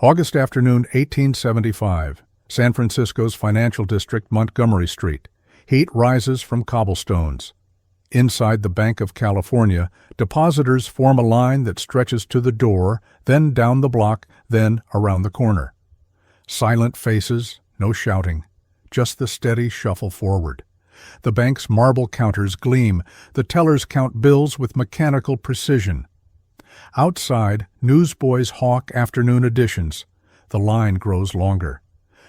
August afternoon, 1875. San Francisco's financial district, Montgomery Street. Heat rises from cobblestones. Inside the Bank of California, depositors form a line that stretches to the door, then down the block, then around the corner. Silent faces, no shouting, just the steady shuffle forward. The bank's marble counters gleam. The tellers count bills with mechanical precision. Outside, newsboys hawk afternoon editions. The line grows longer.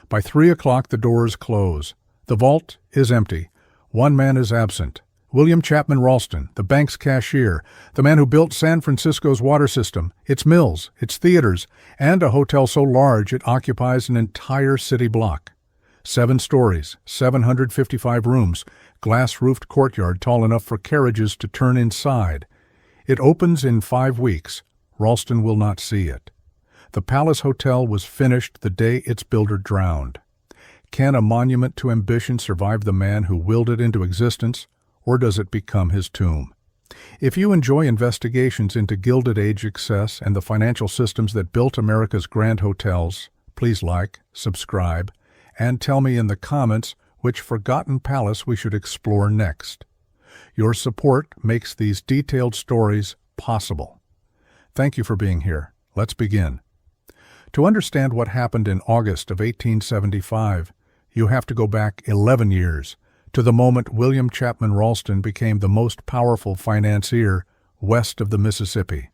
By 3 o'clock, the doors close. The vault is empty. One man is absent. William Ralston, the bank's cashier, the man who built San Francisco's water system, its mills, its theaters, and a hotel so large it occupies an entire city block. 7 stories, 755 rooms, glass-roofed courtyard tall enough for carriages to turn inside. It opens in 5 weeks. Ralston will not see it. The Palace Hotel was finished the day its builder drowned. Can a monument to ambition survive the man who willed it into existence, or does it become his tomb? If you enjoy investigations into Gilded Age excess and the financial systems that built America's grand hotels, please like, subscribe, and tell me in the comments which forgotten palace we should explore next. Your support makes these detailed stories possible. Thank you for being here. Let's begin. To understand what happened in August of 1875, you have to go back 11 years, to the moment William Ralston became the most powerful financier west of the Mississippi.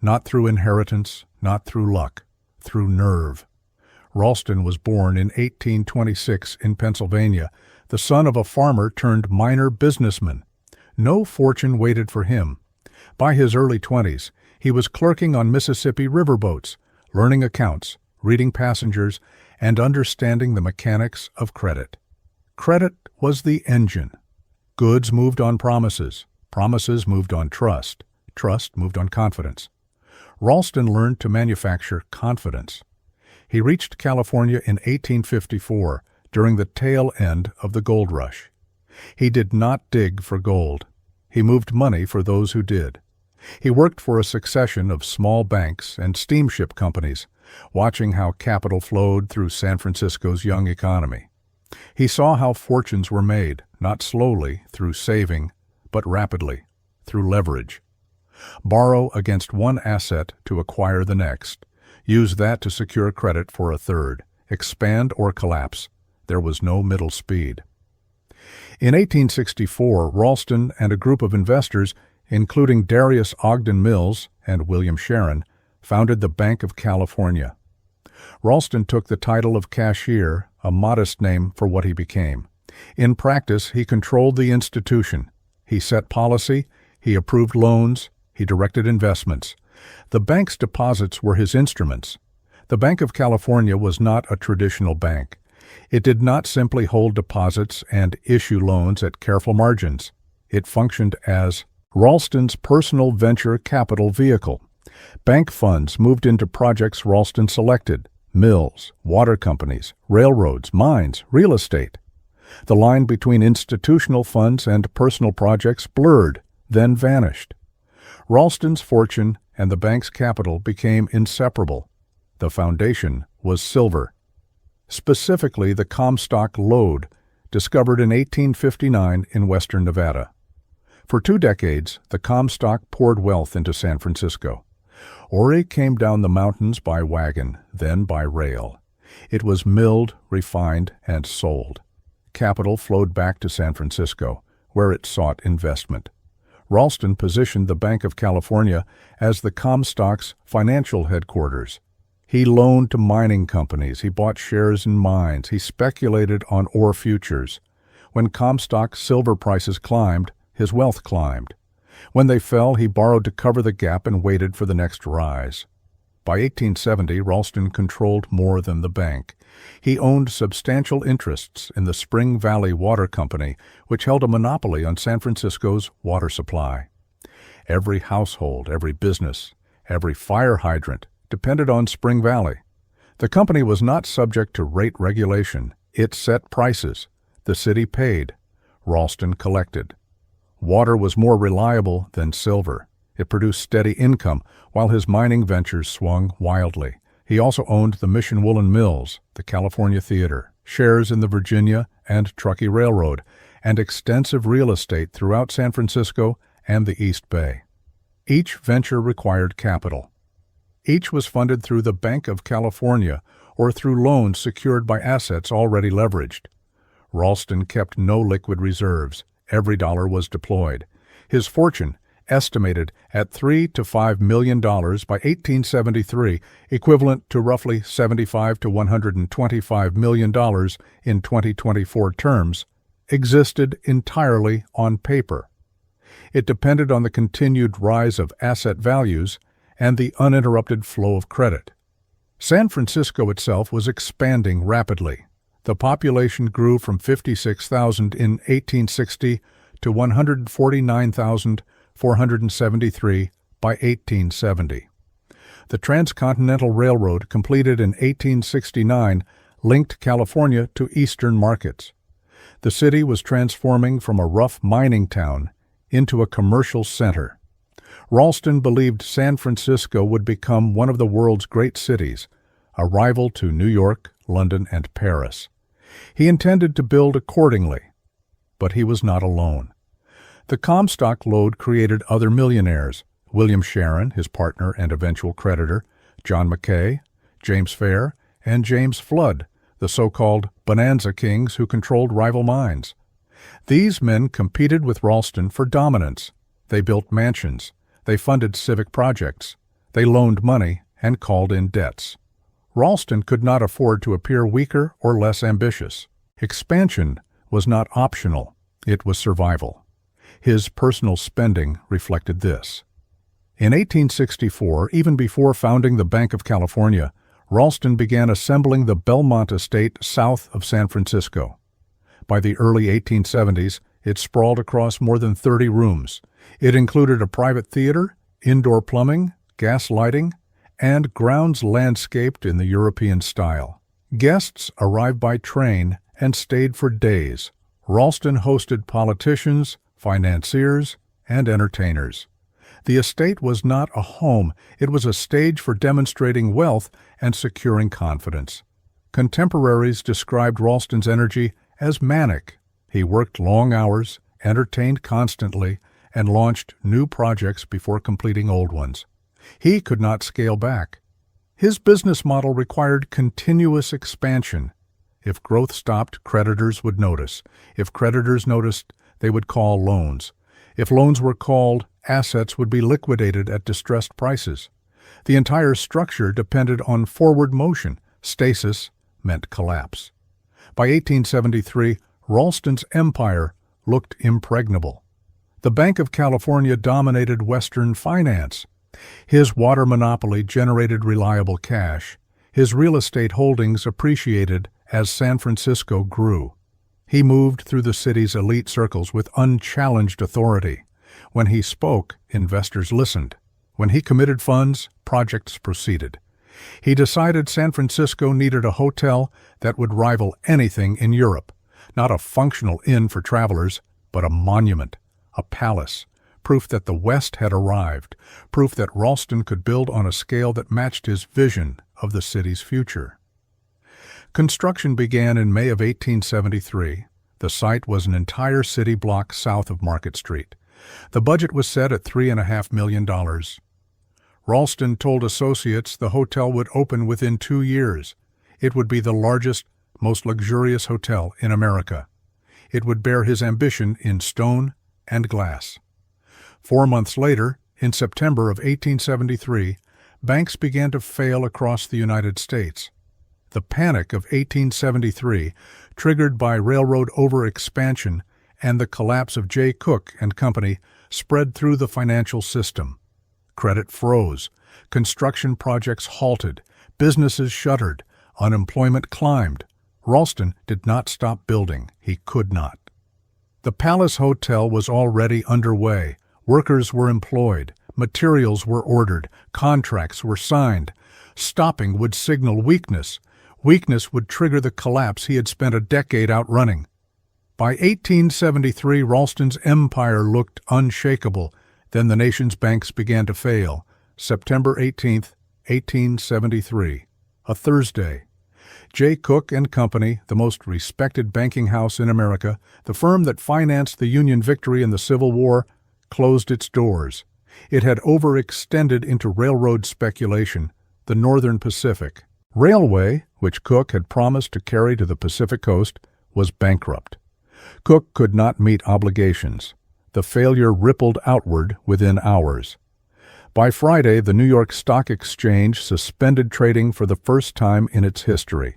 Not through inheritance, not through luck, through nerve. Ralston was born in 1826 in Pennsylvania, the son of a farmer turned minor businessman. No fortune waited for him. By his early 20s, he was clerking on Mississippi riverboats, learning accounts, reading passengers, and understanding the mechanics of credit. Credit was the engine. Goods moved on promises. Promises moved on trust. Trust moved on confidence. Ralston learned to manufacture confidence. He reached California in 1854, during the tail end of the gold rush. He did not dig for gold. He moved money for those who did. He worked for a succession of small banks and steamship companies, watching how capital flowed through San Francisco's young economy. He saw how fortunes were made, not slowly through saving, but rapidly, through leverage. Borrow against one asset to acquire the next. Use that to secure credit for a third. Expand or collapse. There was no middle speed. In 1864, Ralston and a group of investors, including Darius Ogden Mills and William Sharon, founded the Bank of California. Ralston took the title of cashier, a modest name for what he became. In practice, he controlled the institution. He set policy, he approved loans, he directed investments. The bank's deposits were his instruments. The Bank of California was not a traditional bank. It did not simply hold deposits and issue loans at careful margins. It functioned as Ralston's personal venture capital vehicle. Bank funds moved into projects Ralston selected: mills, water companies, railroads, mines, real estate. The line between institutional funds and personal projects blurred, then vanished. Ralston's fortune and the bank's capital became inseparable. The foundation was silver. Specifically the Comstock lode, discovered in 1859 in western Nevada. For 2 decades, the Comstock poured wealth into San Francisco. Ore came down the mountains by wagon, then by rail. It was milled, refined, and sold. Capital flowed back to San Francisco, where it sought investment. Ralston positioned the Bank of California as the Comstock's financial headquarters. He loaned to mining companies, he bought shares in mines, he speculated on ore futures. When Comstock's silver prices climbed, his wealth climbed. When they fell, he borrowed to cover the gap and waited for the next rise. By 1870, Ralston controlled more than the bank. He owned substantial interests in the Spring Valley Water Company, which held a monopoly on San Francisco's water supply. Every household, every business, every fire hydrant depended on Spring Valley. The company was not subject to rate regulation. It set prices. The city paid. Ralston collected. Water was more reliable than silver. It produced steady income, while his mining ventures swung wildly. He also owned the Mission Woolen Mills, the California Theater, shares in the Virginia and Truckee Railroad, and extensive real estate throughout San Francisco and the East Bay. Each venture required capital. Each was funded through the Bank of California or through loans secured by assets already leveraged. Ralston kept no liquid reserves. Every dollar was deployed. His fortune, estimated at $3 to $5 million by 1873, equivalent to roughly $75 to $125 million in 2024 terms, existed entirely on paper. It depended on the continued rise of asset values and the uninterrupted flow of credit. San Francisco itself was expanding rapidly. The population grew from 56,000 in 1860 to 149,473 by 1870. The Transcontinental Railroad, completed in 1869, linked California to eastern markets. The city was transforming from a rough mining town into a commercial center. Ralston believed San Francisco would become one of the world's great cities, a rival to New York, London, and Paris. He intended to build accordingly, but he was not alone. The Comstock lode created other millionaires: William Sharon, his partner and eventual creditor, John Mackay, James Fair, and James Flood, the so-called Bonanza Kings who controlled rival mines. These men competed with Ralston for dominance. They built mansions. They funded civic projects. They loaned money and called in debts. Ralston could not afford to appear weaker or less ambitious. Expansion was not optional. It was survival. His personal spending reflected this. In 1864, even before founding the Bank of California, Ralston began assembling the Belmont estate south of San Francisco. By the early 1870s, it sprawled across more than 30 rooms. It included a private theater, indoor plumbing, gas lighting, and grounds landscaped in the European style. Guests arrived by train and stayed for days. Ralston hosted politicians, financiers, and entertainers. The estate was not a home, it was a stage for demonstrating wealth and securing confidence. Contemporaries described Ralston's energy as manic. He worked long hours, entertained constantly, and launched new projects before completing old ones. He could not scale back. His business model required continuous expansion. If growth stopped, creditors would notice. If creditors noticed, they would call loans. If loans were called, assets would be liquidated at distressed prices. The entire structure depended on forward motion. Stasis meant collapse. By 1873, Ralston's empire looked impregnable. The Bank of California dominated Western finance. His water monopoly generated reliable cash. His real estate holdings appreciated as San Francisco grew. He moved through the city's elite circles with unchallenged authority. When he spoke, investors listened. When he committed funds, projects proceeded. He decided San Francisco needed a hotel that would rival anything in Europe, not a functional inn for travelers, but a monument, a palace, proof that the West had arrived, proof that Ralston could build on a scale that matched his vision of the city's future. Construction began in May of 1873. The site was an entire city block south of Market Street. The budget was set at $3.5 million. Ralston told associates the hotel would open within 2 years. It would be the largest, most luxurious hotel in America. It would bear his ambition in stone and glass. 4 months later, in September of 1873, banks began to fail across the United States. The Panic of 1873, triggered by railroad overexpansion and the collapse of J. Cook and Company, spread through the financial system. Credit froze, construction projects halted, businesses shuttered, unemployment climbed. Ralston did not stop building. He could not. The Palace Hotel was already underway. Workers were employed. Materials were ordered. Contracts were signed. Stopping would signal weakness. Weakness would trigger the collapse he had spent a decade outrunning. By 1873, Ralston's empire looked unshakable. Then the nation's banks began to fail. September 18, 1873. a Thursday. J. Cook and Company, the most respected banking house in America, the firm that financed the Union victory in the Civil War, closed its doors. It had overextended into railroad speculation, the Northern Pacific. Railway, which Cook had promised to carry to the Pacific coast, was bankrupt. Cook could not meet obligations. The failure rippled outward within hours. By Friday, the New York Stock Exchange suspended trading for the first time in its history.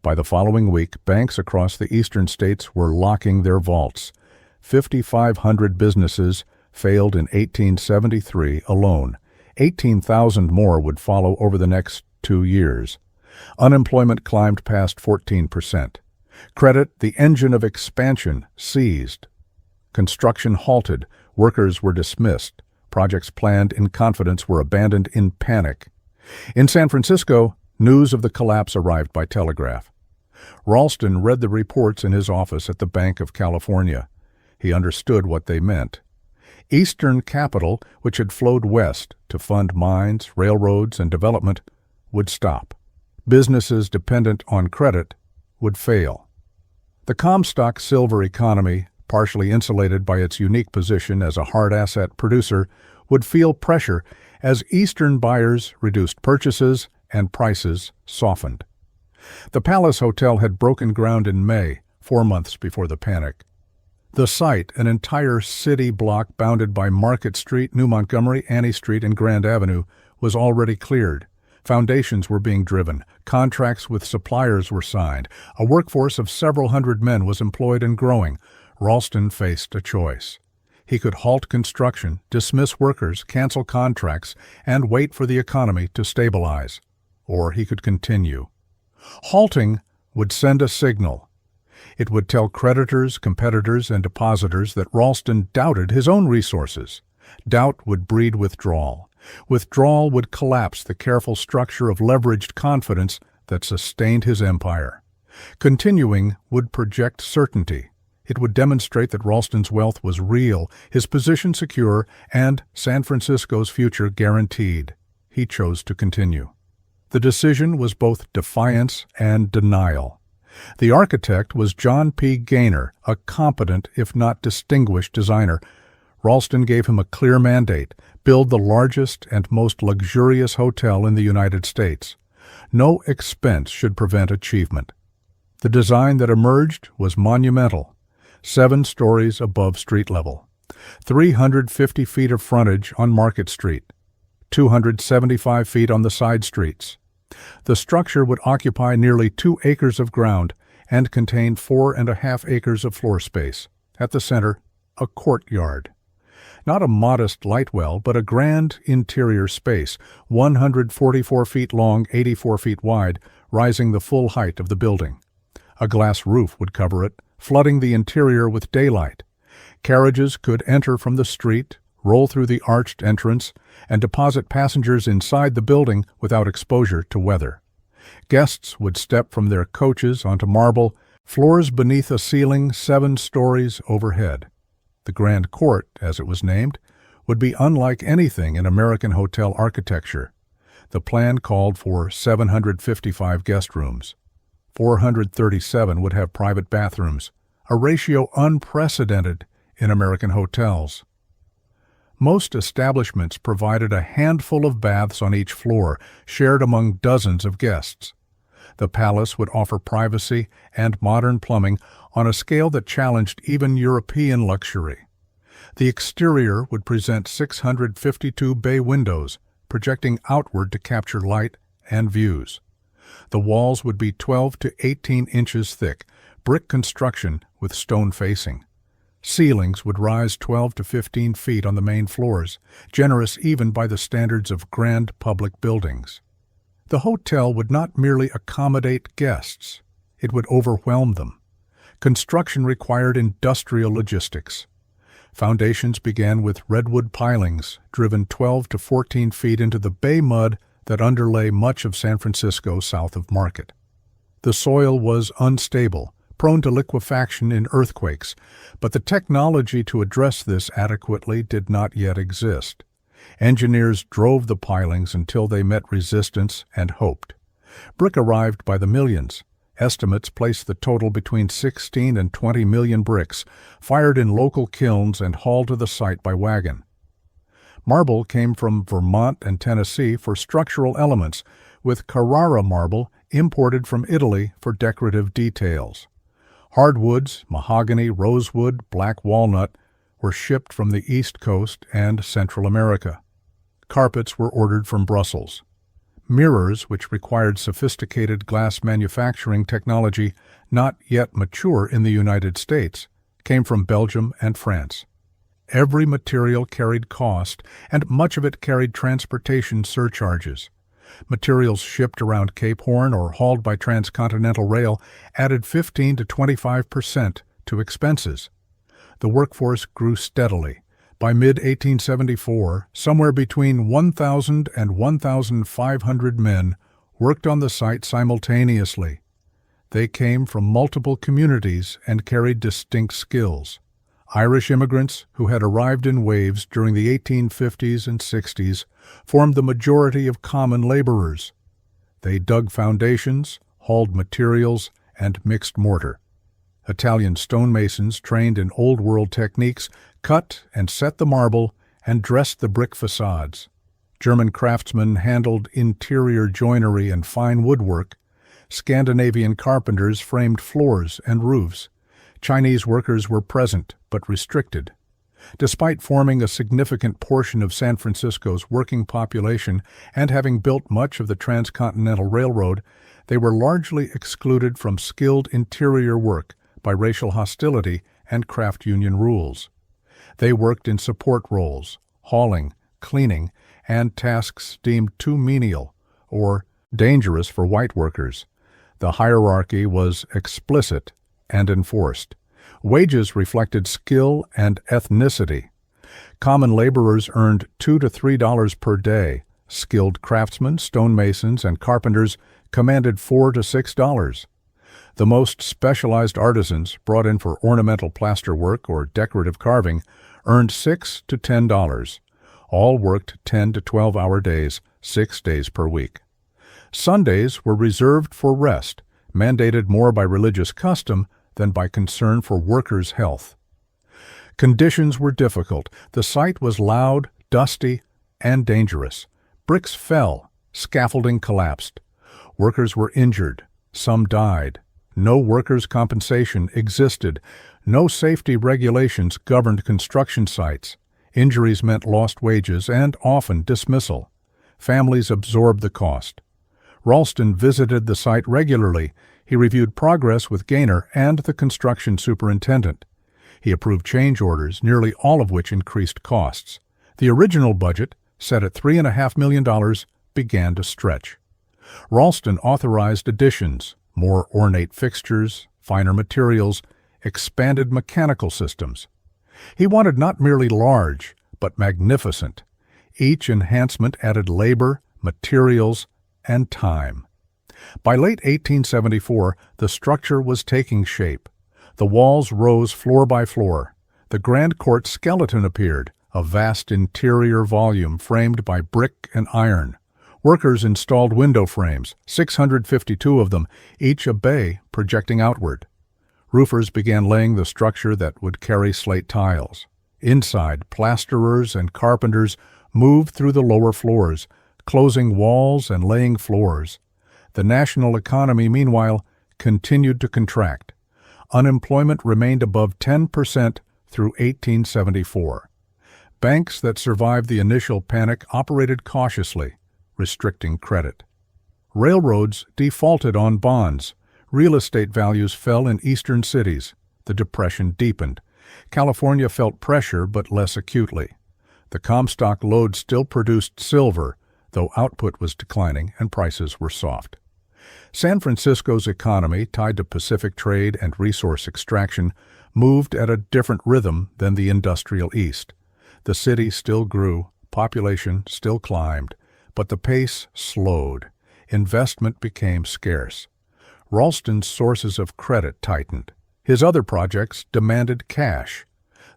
By the following week, banks across the eastern states were locking their vaults. 5,500 businesses failed in 1873 alone. 18,000 more would follow over the next 2 years. Unemployment climbed past 14%. Credit, the engine of expansion, seized. Construction halted. Workers were dismissed. Projects planned in confidence were abandoned in panic. In San Francisco, news of the collapse arrived by telegraph. Ralston read the reports in his office at the Bank of California. He understood what they meant. Eastern capital, which had flowed west to fund mines, railroads, and development, would stop. Businesses dependent on credit would fail. The Comstock silver economy, partially insulated by its unique position as a hard asset producer, would feel pressure as Eastern buyers reduced purchases and prices softened. The Palace Hotel had broken ground in May, 4 months before the panic. The site, an entire city block bounded by Market Street, New Montgomery, Annie Street, and Grand Avenue, was already cleared. Foundations were being driven. Contracts with suppliers were signed. A workforce of several hundred men was employed and growing. Ralston faced a choice. He could halt construction, dismiss workers, cancel contracts, and wait for the economy to stabilize. Or he could continue. Halting would send a signal. It would tell creditors, competitors, and depositors that Ralston doubted his own resources. Doubt would breed withdrawal. Withdrawal would collapse the careful structure of leveraged confidence that sustained his empire. Continuing would project certainty. It would demonstrate that Ralston's wealth was real, his position secure, and San Francisco's future guaranteed. He chose to continue. The decision was both defiance and denial. The architect was John P. Gaynor, a competent, if not distinguished, designer. Ralston gave him a clear mandate: build the largest and most luxurious hotel in the United States. No expense should prevent achievement. The design that emerged was monumental. 7 stories above street level, 350 feet of frontage on Market Street, 275 feet on the side streets. The structure would occupy nearly 2 acres of ground and contain 4.5 acres of floor space. At the center, a courtyard. Not a modest light well, but a grand interior space, 144 feet long, 84 feet wide, rising the full height of the building. A glass roof would cover it, flooding the interior with daylight. Carriages could enter from the street, roll through the arched entrance, and deposit passengers inside the building without exposure to weather. Guests would step from their coaches onto marble, floors beneath a ceiling 7 stories overhead. The Grand Court, as it was named, would be unlike anything in American hotel architecture. The plan called for 755 guest rooms. 437 would have private bathrooms, a ratio unprecedented in American hotels. Most establishments provided a handful of baths on each floor, shared among dozens of guests. The palace would offer privacy and modern plumbing on a scale that challenged even European luxury. The exterior would present 652 bay windows, projecting outward to capture light and views. The walls would be 12 to 18 inches thick, brick construction with stone facing. Ceilings would rise 12 to 15 feet on the main floors, generous even by the standards of grand public buildings. The hotel would not merely accommodate guests, it would overwhelm them. Construction required industrial logistics. Foundations began with redwood pilings, driven 12 to 14 feet into the bay mud that underlay much of San Francisco south of Market. The soil was unstable, prone to liquefaction in earthquakes, but the technology to address this adequately did not yet exist. Engineers drove the pilings until they met resistance and hoped. Brick arrived by the millions. Estimates place the total between 16 and 20 million bricks, fired in local kilns and hauled to the site by wagon. Marble came from Vermont and Tennessee for structural elements, with Carrara marble imported from Italy for decorative details. Hardwoods, mahogany, rosewood, black walnut, were shipped from the East Coast and Central America. Carpets were ordered from Brussels. Mirrors, which required sophisticated glass manufacturing technology not yet mature in the United States, came from Belgium and France. Every material carried cost, and much of it carried transportation surcharges. Materials shipped around Cape Horn or hauled by transcontinental rail added 15 to 25% to expenses. The workforce grew steadily. By mid-1874, somewhere between 1,000 and 1,500 men worked on the site simultaneously. They came from multiple communities and carried distinct skills. Irish immigrants, who had arrived in waves during the 1850s and 60s, formed the majority of common laborers. They dug foundations, hauled materials, and mixed mortar. Italian stonemasons trained in Old World techniques cut and set the marble and dressed the brick facades. German craftsmen handled interior joinery and fine woodwork. Scandinavian carpenters framed floors and roofs. Chinese workers were present but restricted. Despite forming a significant portion of San Francisco's working population and having built much of the Transcontinental Railroad, they were largely excluded from skilled interior work by racial hostility and craft union rules. They worked in support roles, hauling, cleaning, and tasks deemed too menial or dangerous for white workers. The hierarchy was explicit and enforced. Wages reflected skill and ethnicity. Common laborers earned $2 to $3 per day. Skilled craftsmen, stonemasons, and carpenters commanded $4 to $6. The most specialized artisans, brought in for ornamental plasterwork or decorative carving, earned $6 to $10. All worked 10 to 12-hour days, 6 days per week. Sundays were reserved for rest, mandated more by religious custom than by concern for workers' health. Conditions were difficult. The site was loud, dusty, and dangerous. Bricks fell. Scaffolding collapsed. Workers were injured. Some died. No workers' compensation existed. No safety regulations governed construction sites. Injuries meant lost wages and often dismissal. Families absorbed the cost. Ralston visited the site regularly. He reviewed progress with Gaynor and the construction superintendent. He approved change orders, nearly all of which increased costs. The original budget, set at $3.5 million, began to stretch. Ralston authorized additions, more ornate fixtures, finer materials, expanded mechanical systems. He wanted not merely large, but magnificent. Each enhancement added labor, materials, and time. By late 1874, the structure was taking shape. The walls rose floor by floor. The grand court skeleton appeared, a vast interior volume framed by brick and iron. Workers installed window frames, 652 of them, each a bay projecting outward. Roofers began laying the structure that would carry slate tiles. Inside, plasterers and carpenters moved through the lower floors, closing walls and laying floors. The national economy, meanwhile, continued to contract. Unemployment remained above 10% through 1874. Banks that survived the initial panic operated cautiously, restricting credit. Railroads defaulted on bonds. Real estate values fell in eastern cities. The Depression deepened. California felt pressure, but less acutely. The Comstock lode still produced silver, though output was declining and prices were soft. San Francisco's economy, tied to Pacific trade and resource extraction, moved at a different rhythm than the industrial East. The city still grew, population still climbed, but the pace slowed. Investment became scarce. Ralston's sources of credit tightened. His other projects demanded cash.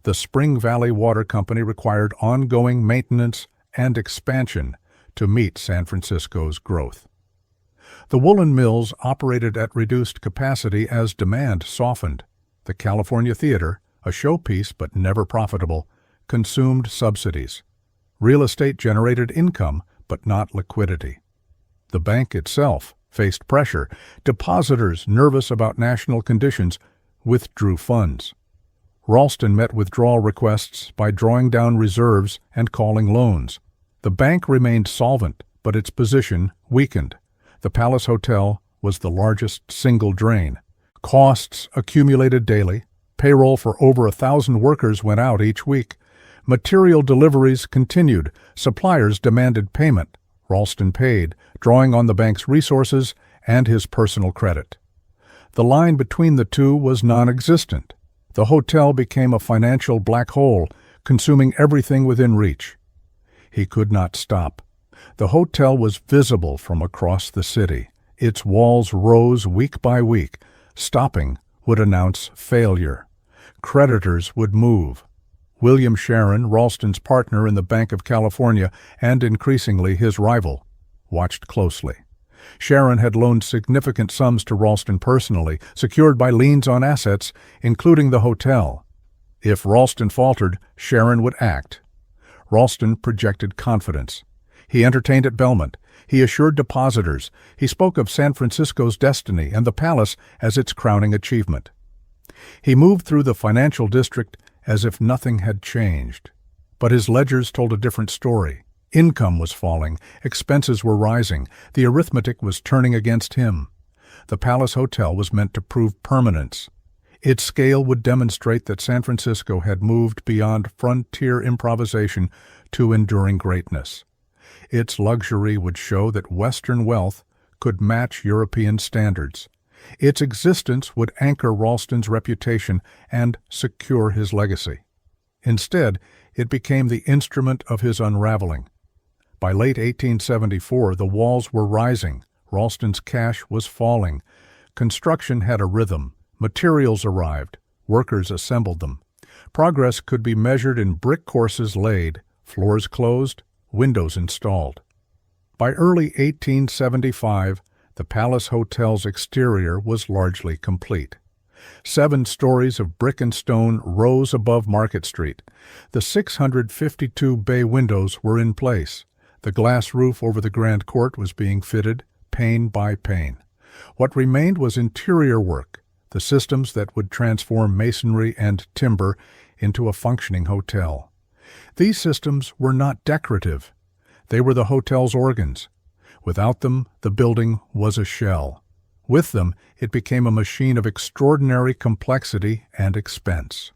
The Spring Valley Water Company required ongoing maintenance and expansion to meet San Francisco's growth. The woolen mills operated at reduced capacity as demand softened. The California Theater, a showpiece but never profitable, consumed subsidies. Real estate generated income but not liquidity. The bank itself faced pressure. Depositors, nervous about national conditions, withdrew funds. Ralston met withdrawal requests by drawing down reserves and calling loans. The bank remained solvent, but its position weakened. The Palace Hotel was the largest single drain. Costs accumulated daily. Payroll for over 1,000 workers went out each week. Material deliveries continued. Suppliers demanded payment. Ralston paid, drawing on the bank's resources and his personal credit. The line between the two was non-existent. The hotel became a financial black hole, consuming everything within reach. He could not stop. The hotel was visible from across the city. Its walls rose week by week. Stopping would announce failure. Creditors would move. William Sharon, Ralston's partner in the Bank of California and increasingly his rival, watched closely. Sharon had loaned significant sums to Ralston personally, secured by liens on assets, including the hotel. If Ralston faltered, Sharon would act. Ralston projected confidence. He entertained at Belmont. He assured depositors. He spoke of San Francisco's destiny and the palace as its crowning achievement. He moved through the financial district as if nothing had changed. But his ledgers told a different story. Income was falling, expenses were rising, the arithmetic was turning against him. The Palace Hotel was meant to prove permanence. Its scale would demonstrate that San Francisco had moved beyond frontier improvisation to enduring greatness. Its luxury would show that Western wealth could match European standards. Its existence would anchor Ralston's reputation and secure his legacy. Instead, it became the instrument of his unraveling. By late 1874, the walls were rising. Ralston's cash was falling. Construction had a rhythm. Materials arrived. Workers assembled them. Progress could be measured in brick courses laid, floors closed, windows installed. By early 1875, the Palace Hotel's exterior was largely complete. 7 stories of brick and stone rose above Market Street. The 652 bay windows were in place. The glass roof over the Grand Court was being fitted, pane by pane. What remained was interior work, the systems that would transform masonry and timber into a functioning hotel. These systems were not decorative. They were the hotel's organs. Without them, the building was a shell. With them, it became a machine of extraordinary complexity and expense.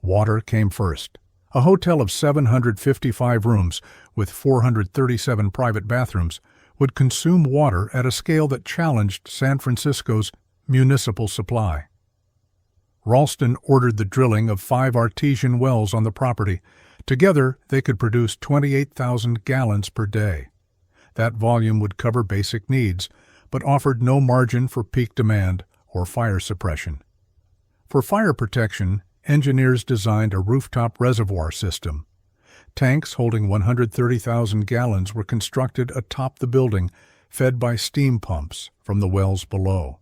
Water came first. A hotel of 755 rooms, with 437 private bathrooms, would consume water at a scale that challenged San Francisco's municipal supply. Ralston ordered the drilling of 5 artesian wells on the property. Together, they could produce 28,000 gallons per day. That volume would cover basic needs, but offered no margin for peak demand or fire suppression. For fire protection, engineers designed a rooftop reservoir system. Tanks holding 130,000 gallons were constructed atop the building, fed by steam pumps from the wells below.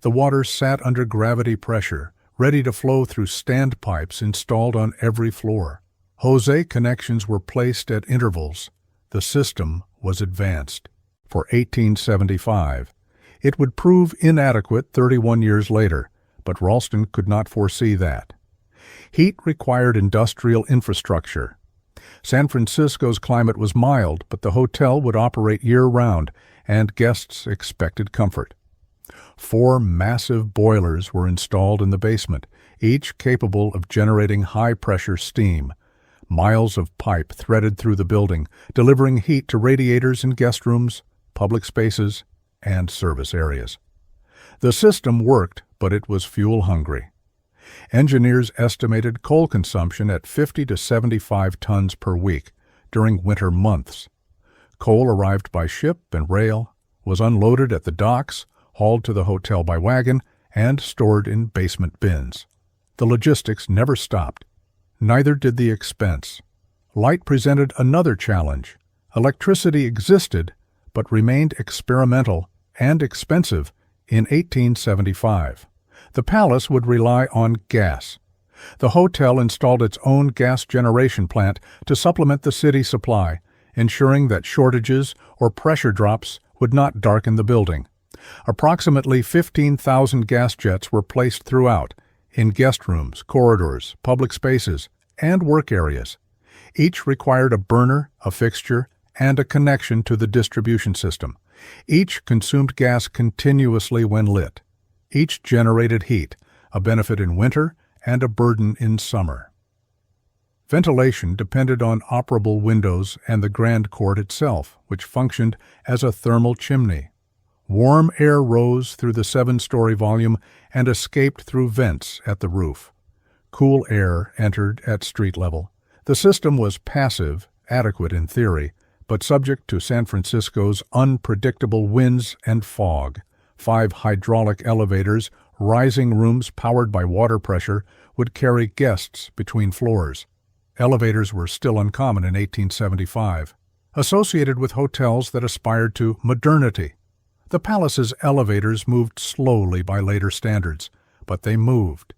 The water sat under gravity pressure, ready to flow through standpipes installed on every floor. Hose connections were placed at intervals. The system was advanced. For 1875, it would prove inadequate 31 years later, but Ralston could not foresee that. Heat required industrial infrastructure. San Francisco's climate was mild, but the hotel would operate year-round, and guests expected comfort. 4 massive boilers were installed in the basement, each capable of generating high-pressure steam. Miles of pipe threaded through the building, delivering heat to radiators in guest rooms, public spaces, and service areas. The system worked, but it was fuel-hungry. Engineers estimated coal consumption at 50 to 75 tons per week during winter months. Coal arrived by ship and rail, was unloaded at the docks, hauled to the hotel by wagon, and stored in basement bins. The logistics never stopped. Neither did the expense. Light presented another challenge. Electricity existed, but remained experimental and expensive in 1875. The palace would rely on gas. The hotel installed its own gas generation plant to supplement the city supply, ensuring that shortages or pressure drops would not darken the building. Approximately 15,000 gas jets were placed throughout, in guest rooms, corridors, public spaces, and work areas. Each required a burner, a fixture, and a connection to the distribution system. Each consumed gas continuously when lit. Each generated heat, a benefit in winter and a burden in summer. Ventilation depended on operable windows and the grand court itself, which functioned as a thermal chimney. Warm air rose through the 7-story volume and escaped through vents at the roof. Cool air entered at street level. The system was passive, adequate in theory, but subject to San Francisco's unpredictable winds and fog. 5 hydraulic elevators, rising rooms powered by water pressure, would carry guests between floors. Elevators were still uncommon in 1875, associated with hotels that aspired to modernity. The palace's elevators moved slowly by later standards, but they moved.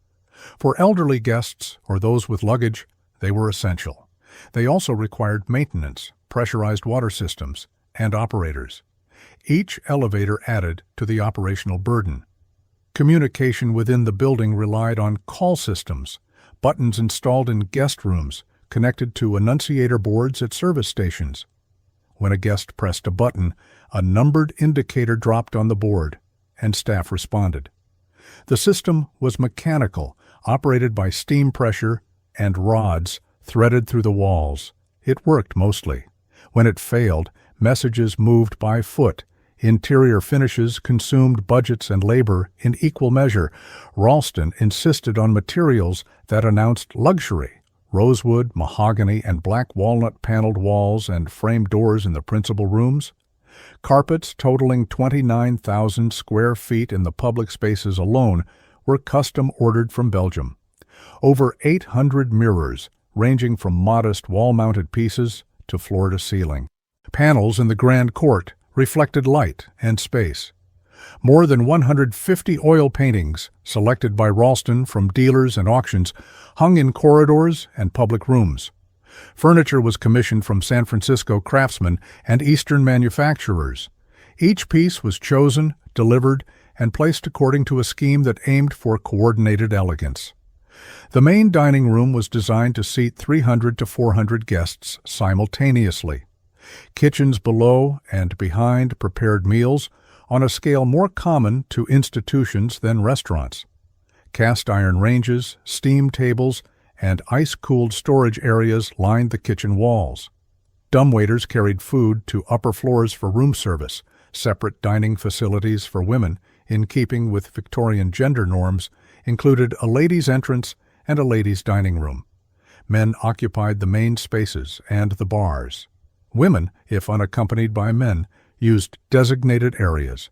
For elderly guests or those with luggage, they were essential. They also required maintenance, pressurized water systems, and operators. Each elevator added to the operational burden. Communication within the building relied on call systems, buttons installed in guest rooms, connected to annunciator boards at service stations. When a guest pressed a button, a numbered indicator dropped on the board, and staff responded. The system was mechanical, operated by steam pressure and rods threaded through the walls. It worked mostly. When it failed, messages moved by foot. Interior finishes consumed budgets and labor in equal measure. Ralston insisted on materials that announced luxury: rosewood, mahogany, and black walnut paneled walls and framed doors in the principal rooms. Carpets totaling 29,000 square feet in the public spaces alone were custom ordered from Belgium. Over 800 mirrors, ranging from modest wall-mounted pieces to floor-to-ceiling. Panels in the grand court reflected light and space. More than 150 oil paintings, selected by Ralston from dealers and auctions, hung in corridors and public rooms. Furniture was commissioned from San Francisco craftsmen and Eastern manufacturers. Each piece was chosen, delivered, and placed according to a scheme that aimed for coordinated elegance. The main dining room was designed to seat 300 to 400 guests simultaneously. Kitchens below and behind prepared meals on a scale more common to institutions than restaurants. Cast iron ranges, steam tables, and ice-cooled storage areas lined the kitchen walls. Dumbwaiters carried food to upper floors for room service. Separate dining facilities for women, in keeping with Victorian gender norms, included a ladies' entrance and a ladies' dining room. Men occupied the main spaces and the bars. Women, if unaccompanied by men, used designated areas.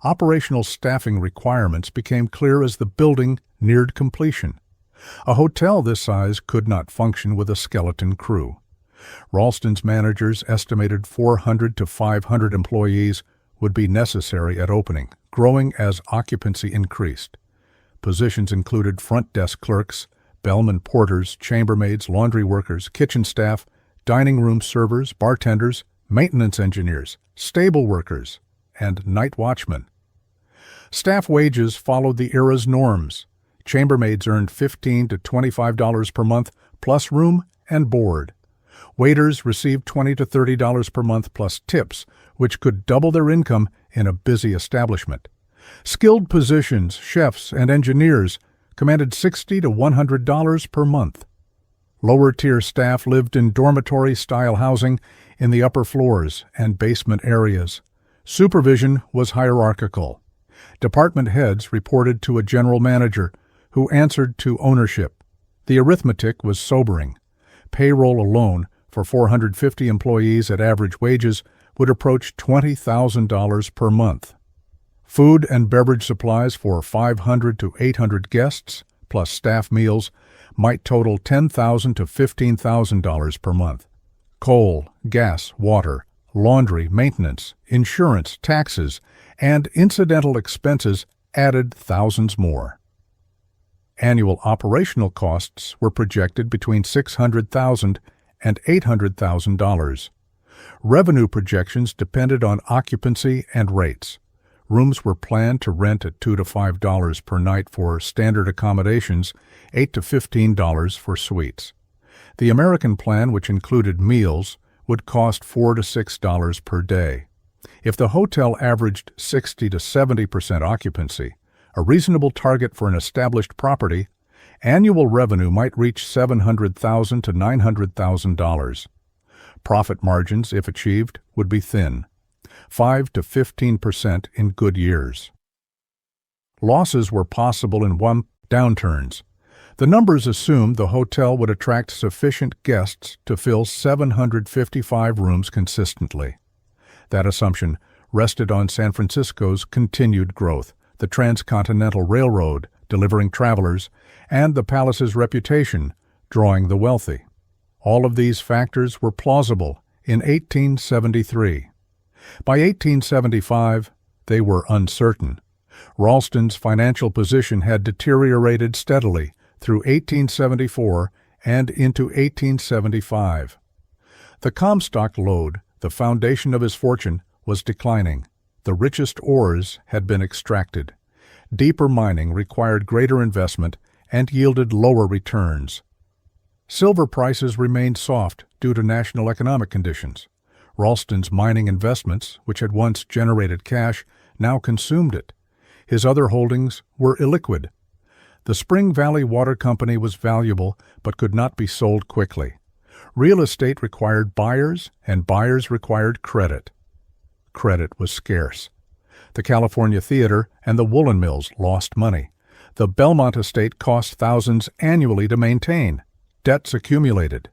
Operational staffing requirements became clear as the building neared completion. A hotel this size could not function with a skeleton crew. Ralston's managers estimated 400 to 500 employees would be necessary at opening, growing as occupancy increased. Positions included front desk clerks, bellman porters, chambermaids, laundry workers, kitchen staff, dining room servers, bartenders, maintenance engineers, stable workers, and night watchmen. Staff wages followed the era's norms. Chambermaids earned $15 to $25 per month, plus room and board. Waiters received $20 to $30 per month plus tips, which could double their income in a busy establishment. Skilled positions, chefs and engineers, commanded $60 to $100 per month. Lower-tier staff lived in dormitory-style housing in the upper floors and basement areas. Supervision was hierarchical. Department heads reported to a general manager, who answered to ownership. The arithmetic was sobering. Payroll alone, for 450 employees at average wages, would approach $20,000 per month. Food and beverage supplies for 500 to 800 guests, plus staff meals, might total $10,000 to $15,000 per month. Coal, gas, water, laundry, maintenance, insurance, taxes, and incidental expenses added thousands more. Annual operational costs were projected between $600,000 and $800,000. Revenue projections depended on occupancy and rates. Rooms were planned to rent at $2 to $5 per night for standard accommodations, $8 to $15 for suites. The American plan, which included meals, would cost $4 to $6 per day. If the hotel averaged 60 to 70% occupancy, a reasonable target for an established property, annual revenue might reach $700,000 to $900,000. Profit margins, if achieved, would be thin, 5 to 15% in good years. Losses were possible in downturns. The numbers assumed the hotel would attract sufficient guests to fill 755 rooms consistently. That assumption rested on San Francisco's continued growth, the Transcontinental Railroad delivering travelers, and the palace's reputation drawing the wealthy. All of these factors were plausible in 1873. By 1875, they were uncertain. Ralston's financial position had deteriorated steadily through 1874 and into 1875. The Comstock lode, the foundation of his fortune, was declining. The richest ores had been extracted. Deeper mining required greater investment and yielded lower returns. Silver prices remained soft due to national economic conditions. Ralston's mining investments, which had once generated cash, now consumed it. His other holdings were illiquid. The Spring Valley Water Company was valuable but could not be sold quickly. Real estate required buyers, and buyers required credit. Credit was scarce. The California Theater and the woolen mills lost money. The Belmont estate cost thousands annually to maintain. Debts accumulated.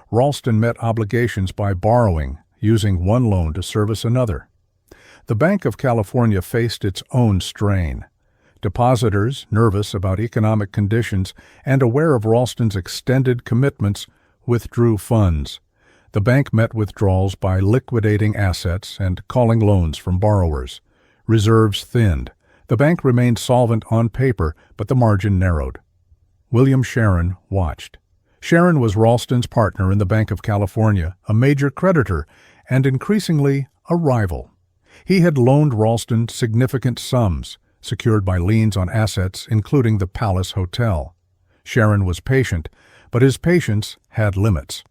Ralston met obligations by borrowing, using one loan to service another. The Bank of California faced its own strain. Depositors, nervous about economic conditions and aware of Ralston's extended commitments, withdrew funds. The bank met withdrawals by liquidating assets and calling loans from borrowers. Reserves thinned. The bank remained solvent on paper, but the margin narrowed. William Sharon watched. Sharon was Ralston's partner in the Bank of California, a major creditor, and increasingly a rival. He had loaned Ralston significant sums, secured by liens on assets, including the Palace Hotel. Sharon was patient, but his patience had limits.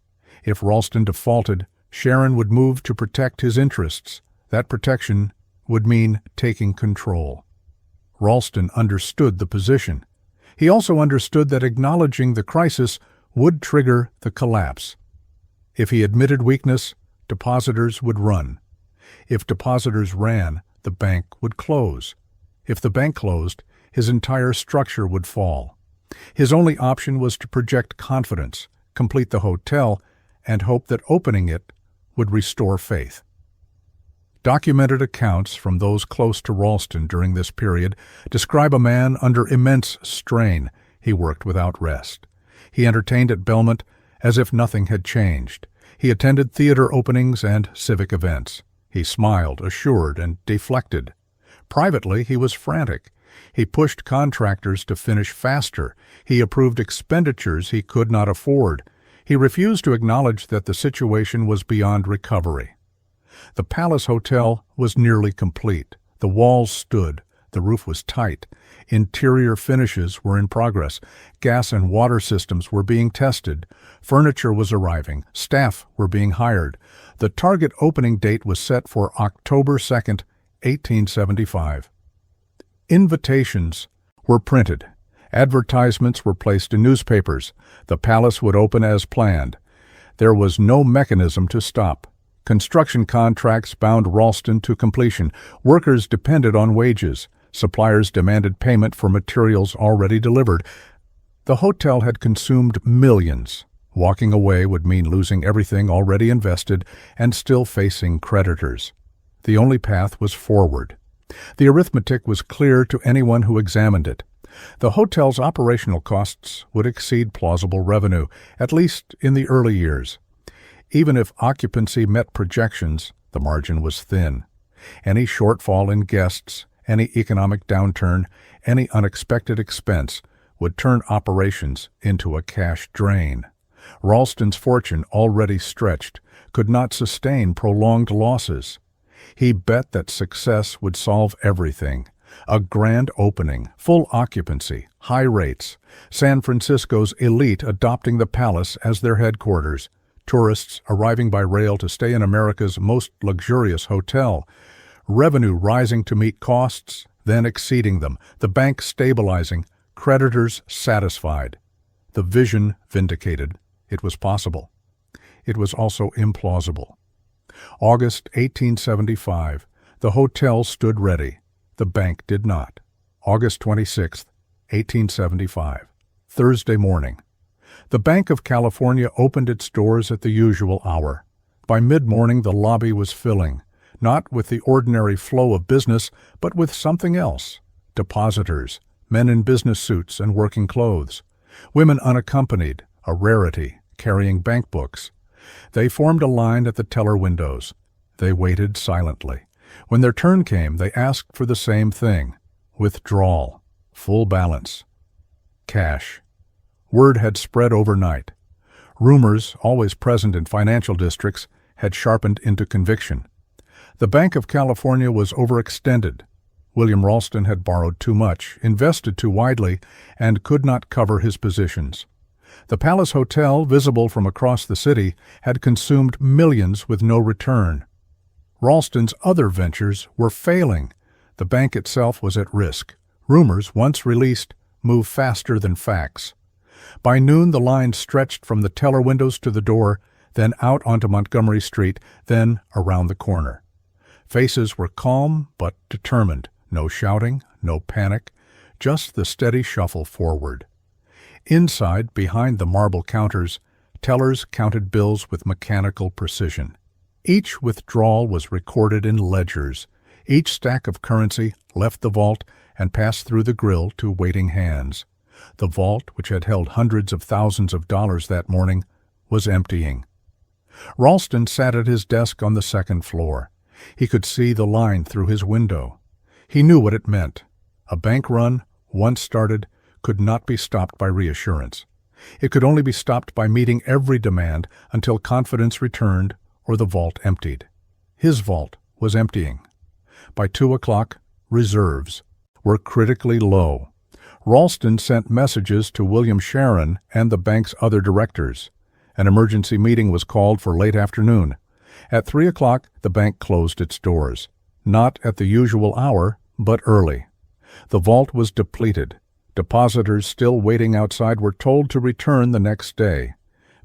If Ralston defaulted, Sharon would move to protect his interests. That protection would mean taking control. Ralston understood the position. He also understood that acknowledging the crisis would trigger the collapse. If he admitted weakness, depositors would run. If depositors ran, the bank would close. If the bank closed, his entire structure would fall. His only option was to project confidence, complete the hotel, and hope that opening it would restore faith. Documented accounts from those close to Ralston during this period describe a man under immense strain. He worked without rest. He entertained at Belmont as if nothing had changed. He attended theater openings and civic events. He smiled, assured, and deflected. Privately, he was frantic. He pushed contractors to finish faster. He approved expenditures he could not afford. He refused to acknowledge that the situation was beyond recovery. The Palace Hotel was nearly complete. The walls stood. The roof was tight. Interior finishes were in progress. Gas and water systems were being tested. Furniture was arriving. Staff were being hired. The target opening date was set for October 2nd, 1875. Invitations were printed. Advertisements were placed in newspapers. The palace would open as planned. There was no mechanism to stop. Construction contracts bound Ralston to completion. Workers depended on wages. Suppliers demanded payment for materials already delivered. The hotel had consumed millions. Walking away would mean losing everything already invested and still facing creditors. The only path was forward. The arithmetic was clear to anyone who examined it. The hotel's operational costs would exceed plausible revenue, at least in the early years. Even if occupancy met projections, The margin was thin. Any shortfall in guests, any economic downturn, any unexpected expense would turn operations into a cash drain. Ralston's fortune, already stretched, could not sustain prolonged losses. He bet that success would solve everything. A grand opening, full occupancy, high rates, San Francisco's elite adopting the Palace as their headquarters, tourists arriving by rail to stay in America's most luxurious hotel, revenue rising to meet costs, then exceeding them, the bank stabilizing, creditors satisfied. The vision vindicated. It was possible. It was also implausible. August 1875. The hotel stood ready. The bank did not. August 26, 1875. Thursday morning. The Bank of California opened its doors at the usual hour. By mid-morning the lobby was filling, not with the ordinary flow of business, but with something else. Depositors, men in business suits and working clothes, women unaccompanied, a rarity, carrying bank books. They formed a line at the teller windows. They waited silently. When their turn came, they asked for the same thing: withdrawal, full balance, cash. Word had spread overnight. Rumors, always present in financial districts, had sharpened into conviction. The Bank of California was overextended. William Ralston had borrowed too much, invested too widely, and could not cover his positions. The Palace Hotel, visible from across the city, had consumed millions with no return. Ralston's other ventures were failing. The bank itself was at risk. Rumors, once released, moved faster than facts. By noon the line stretched from the teller windows to the door, then out onto Montgomery Street, then around the corner. Faces were calm but determined. No shouting, no panic, just the steady shuffle forward. Inside, behind the marble counters, tellers counted bills with mechanical precision. Each withdrawal was recorded in ledgers. Each stack of currency left the vault and passed through the grill to waiting hands. The vault, which had held hundreds of thousands of dollars that morning, was emptying. Ralston sat at his desk on the second floor. He could see the line through his window. He knew what it meant. A bank run, once started, could not be stopped by reassurance. It could only be stopped by meeting every demand until confidence returned or the vault emptied. His vault was emptying. By 2 o'clock, reserves were critically low. Ralston sent messages to William Sharon and the bank's other directors. An emergency meeting was called for late afternoon. At 3 o'clock, the bank closed its doors. Not at the usual hour, but early. The vault was depleted. Depositors still waiting outside were told to return the next day.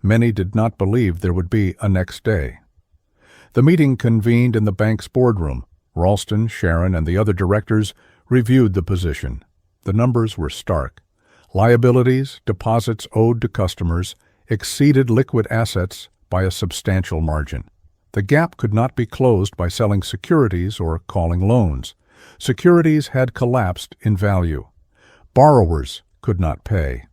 Many did not believe there would be a next day. The meeting convened in the bank's boardroom. Ralston, Sharon, and the other directors reviewed the position. The numbers were stark. Liabilities, deposits owed to customers, exceeded liquid assets by a substantial margin. The gap could not be closed by selling securities or calling loans. Securities had collapsed in value. Borrowers could not pay.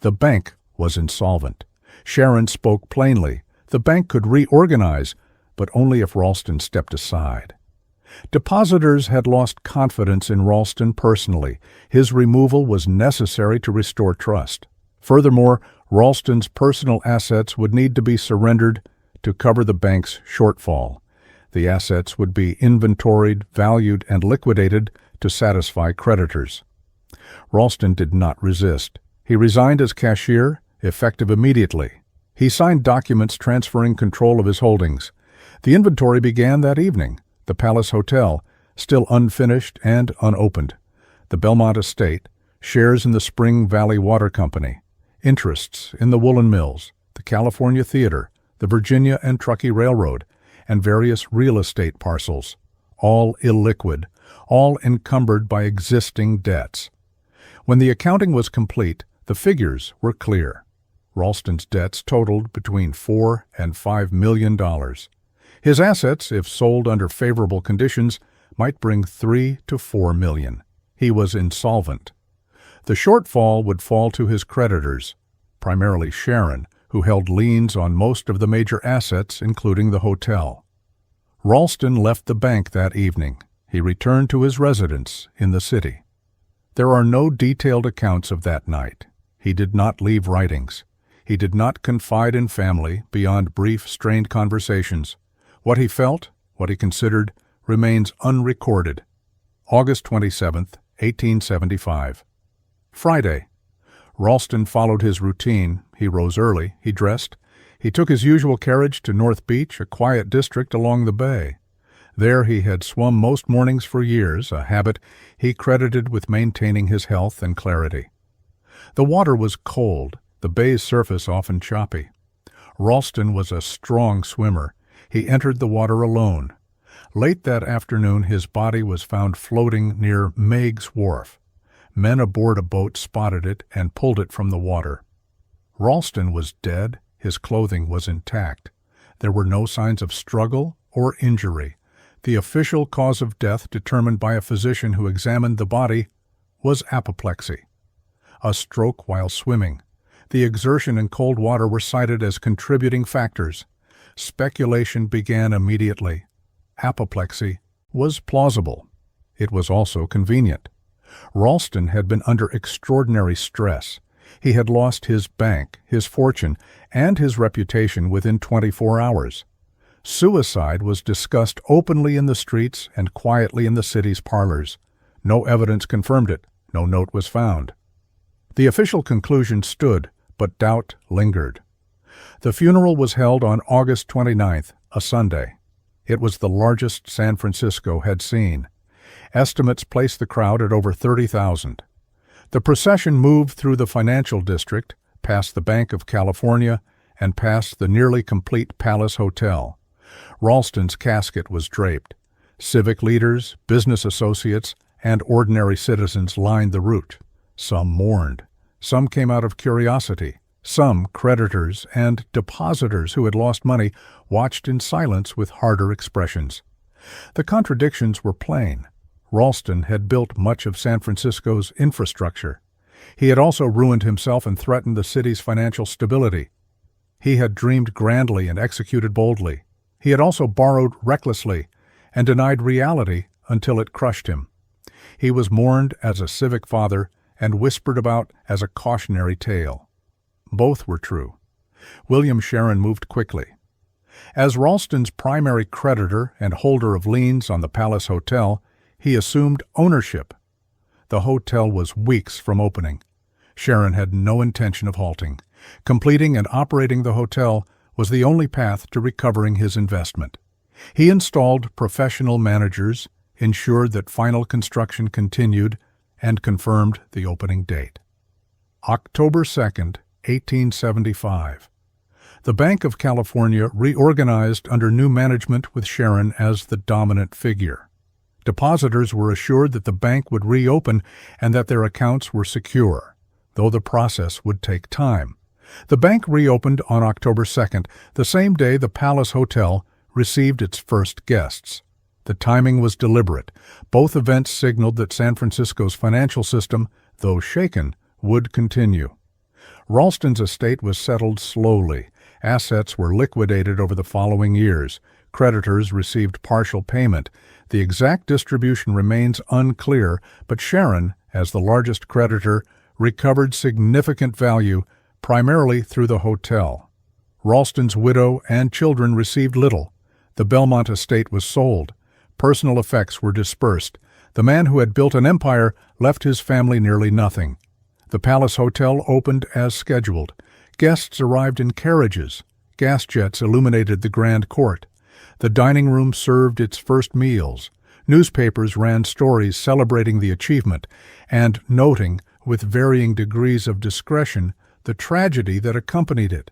The bank was insolvent. Sharon spoke plainly. The bank could reorganize, but only if Ralston stepped aside. Depositors had lost confidence in Ralston personally. His removal was necessary to restore trust. Furthermore, Ralston's personal assets would need to be surrendered to cover the bank's shortfall. The assets would be inventoried, valued, and liquidated to satisfy creditors. Ralston did not resist. He resigned as cashier, effective immediately. He signed documents transferring control of his holdings. The inventory began that evening. The Palace Hotel, still unfinished and unopened. The Belmont Estate, shares in the Spring Valley Water Company, interests in the woolen mills, the California Theater, the Virginia and Truckee Railroad, and various real estate parcels, all illiquid, all encumbered by existing debts. When the accounting was complete, the figures were clear. Ralston's debts totaled between $4 and $5 million. His assets, if sold under favorable conditions, might bring $3 to $4 million. He was insolvent. The shortfall would fall to his creditors, primarily Sharon, who held liens on most of the major assets, including the hotel. Ralston left the bank that evening. He returned to his residence in the city. There are no detailed accounts of that night. He did not leave writings. He did not confide in family beyond brief, strained conversations. What he felt, what he considered, remains unrecorded. August 27, 1875. Friday. Ralston followed his routine. He rose early. He dressed. He took his usual carriage to North Beach, a quiet district along the bay. There he had swum most mornings for years, a habit he credited with maintaining his health and clarity. The water was cold, the bay's surface often choppy. Ralston was a strong swimmer. He entered the water alone. Late that afternoon his body was found floating near Meigg's Wharf. Men aboard a boat spotted it and pulled it from the water. Ralston was dead. His clothing was intact. There were no signs of struggle or injury. The official cause of death determined by a physician who examined the body was apoplexy. A stroke while swimming. The exertion and cold water were cited as contributing factors. Speculation began immediately. Apoplexy was plausible. It was also convenient. Ralston had been under extraordinary stress. He had lost his bank, his fortune, and his reputation within 24 hours. Suicide was discussed openly in the streets and quietly in the city's parlors. No evidence confirmed it. No note was found. The official conclusion stood, but doubt lingered. The funeral was held on August 29th, a Sunday. It was the largest San Francisco had seen. Estimates placed the crowd at over 30,000. The procession moved through the financial district, past the Bank of California, and past the nearly complete Palace Hotel. Ralston's casket was draped. Civic leaders, business associates, and ordinary citizens lined the route. Some mourned. Some came out of curiosity. Some, creditors and depositors who had lost money, watched in silence with harder expressions. The contradictions were plain. Ralston had built much of San Francisco's infrastructure. He had also ruined himself and threatened the city's financial stability. He had dreamed grandly and executed boldly. He had also borrowed recklessly and denied reality until it crushed him. He was mourned as a civic father and whispered about as a cautionary tale. Both were true. William Sharon moved quickly. As Ralston's primary creditor and holder of liens on the Palace Hotel, he assumed ownership. The hotel was weeks from opening. Sharon had no intention of halting. Completing and operating the hotel was the only path to recovering his investment. He installed professional managers, ensured that final construction continued, and confirmed the opening date. October 2nd, 1875. The Bank of California reorganized under new management with Sharon as the dominant figure. Depositors were assured that the bank would reopen and that their accounts were secure, though the process would take time. The bank reopened on October 2nd, the same day the Palace Hotel received its first guests. The timing was deliberate. Both events signaled that San Francisco's financial system, though shaken, would continue. Ralston's estate was settled slowly. Assets were liquidated over the following years. Creditors received partial payment. The exact distribution remains unclear, but Sharon, as the largest creditor, recovered significant value, primarily through the hotel. Ralston's widow and children received little. The Belmont estate was sold. Personal effects were dispersed. The man who had built an empire left his family nearly nothing. The Palace Hotel opened as scheduled. Guests arrived in carriages. Gas jets illuminated the grand court. The dining room served its first meals. Newspapers ran stories celebrating the achievement and noting, with varying degrees of discretion, the tragedy that accompanied it.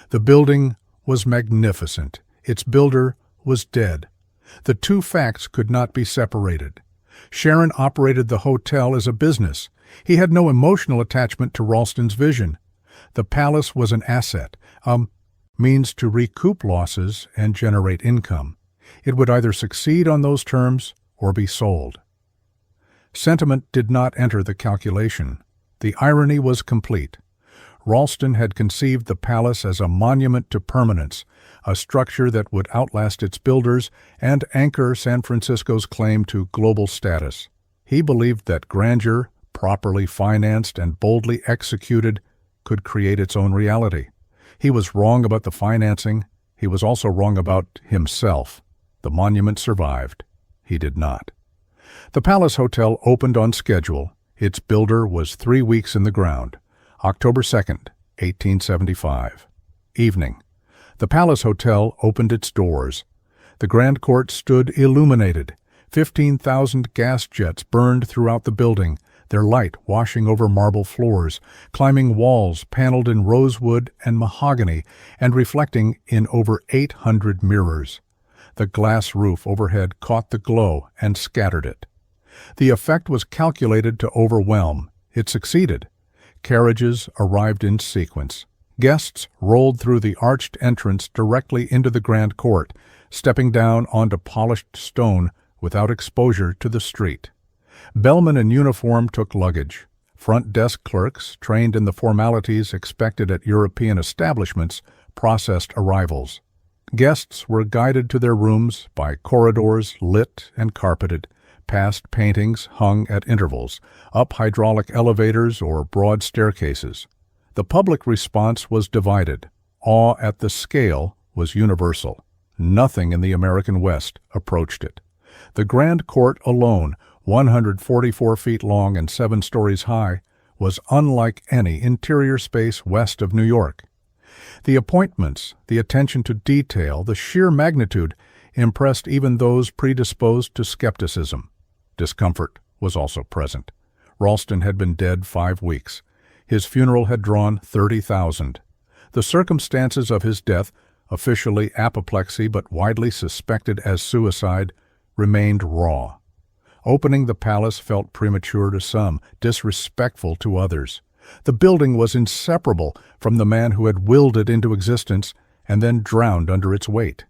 The building was magnificent. Its builder was dead. The two facts could not be separated. Sharon operated the hotel as a business. He had no emotional attachment to Ralston's vision. The palace was an asset, a means to recoup losses and generate income. It would either succeed on those terms or be sold. Sentiment did not enter the calculation. The irony was complete. Ralston had conceived the palace as a monument to permanence, a structure that would outlast its builders and anchor San Francisco's claim to global status. He believed that grandeur, properly financed and boldly executed, could create its own reality. He was wrong about the financing. He was also wrong about himself. The monument survived. He did not. The Palace Hotel opened on schedule. Its builder was 3 weeks in the ground. October 2nd, 1875. Evening. The Palace Hotel opened its doors. The Grand Court stood illuminated. 15,000 gas jets burned throughout the building, their light washing over marble floors, climbing walls paneled in rosewood and mahogany, and reflecting in over 800 mirrors. The glass roof overhead caught the glow and scattered it. The effect was calculated to overwhelm. It succeeded. Carriages arrived in sequence. Guests rolled through the arched entrance directly into the Grand Court, stepping down onto polished stone without exposure to the street. Bellmen in uniform took luggage. Front desk clerks, trained in the formalities expected at European establishments, processed arrivals. Guests were guided to their rooms by corridors lit and carpeted, past paintings hung at intervals, up hydraulic elevators or broad staircases. The public response was divided. Awe at the scale was universal. Nothing in the American West approached it. The Grand Court alone, 144 feet long and 7 stories high, was unlike any interior space west of New York. The appointments, the attention to detail, the sheer magnitude impressed even those predisposed to skepticism. Discomfort was also present. Ralston had been dead 5 weeks. His funeral had drawn 30,000. The circumstances of his death, officially apoplexy but widely suspected as suicide, remained raw. Opening the palace felt premature to some, disrespectful to others. The building was inseparable from the man who had willed it into existence and then drowned under its weight.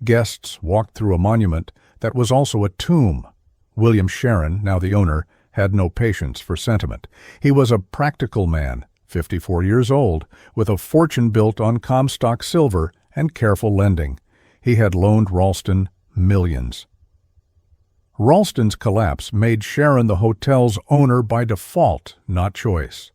Guests walked through a monument that was also a tomb. William Sharon, now the owner, had no patience for sentiment. He was a practical man, 54 years old, with a fortune built on Comstock silver and careful lending. He had loaned Ralston millions. Ralston's collapse made Sharon the hotel's owner by default, not choice.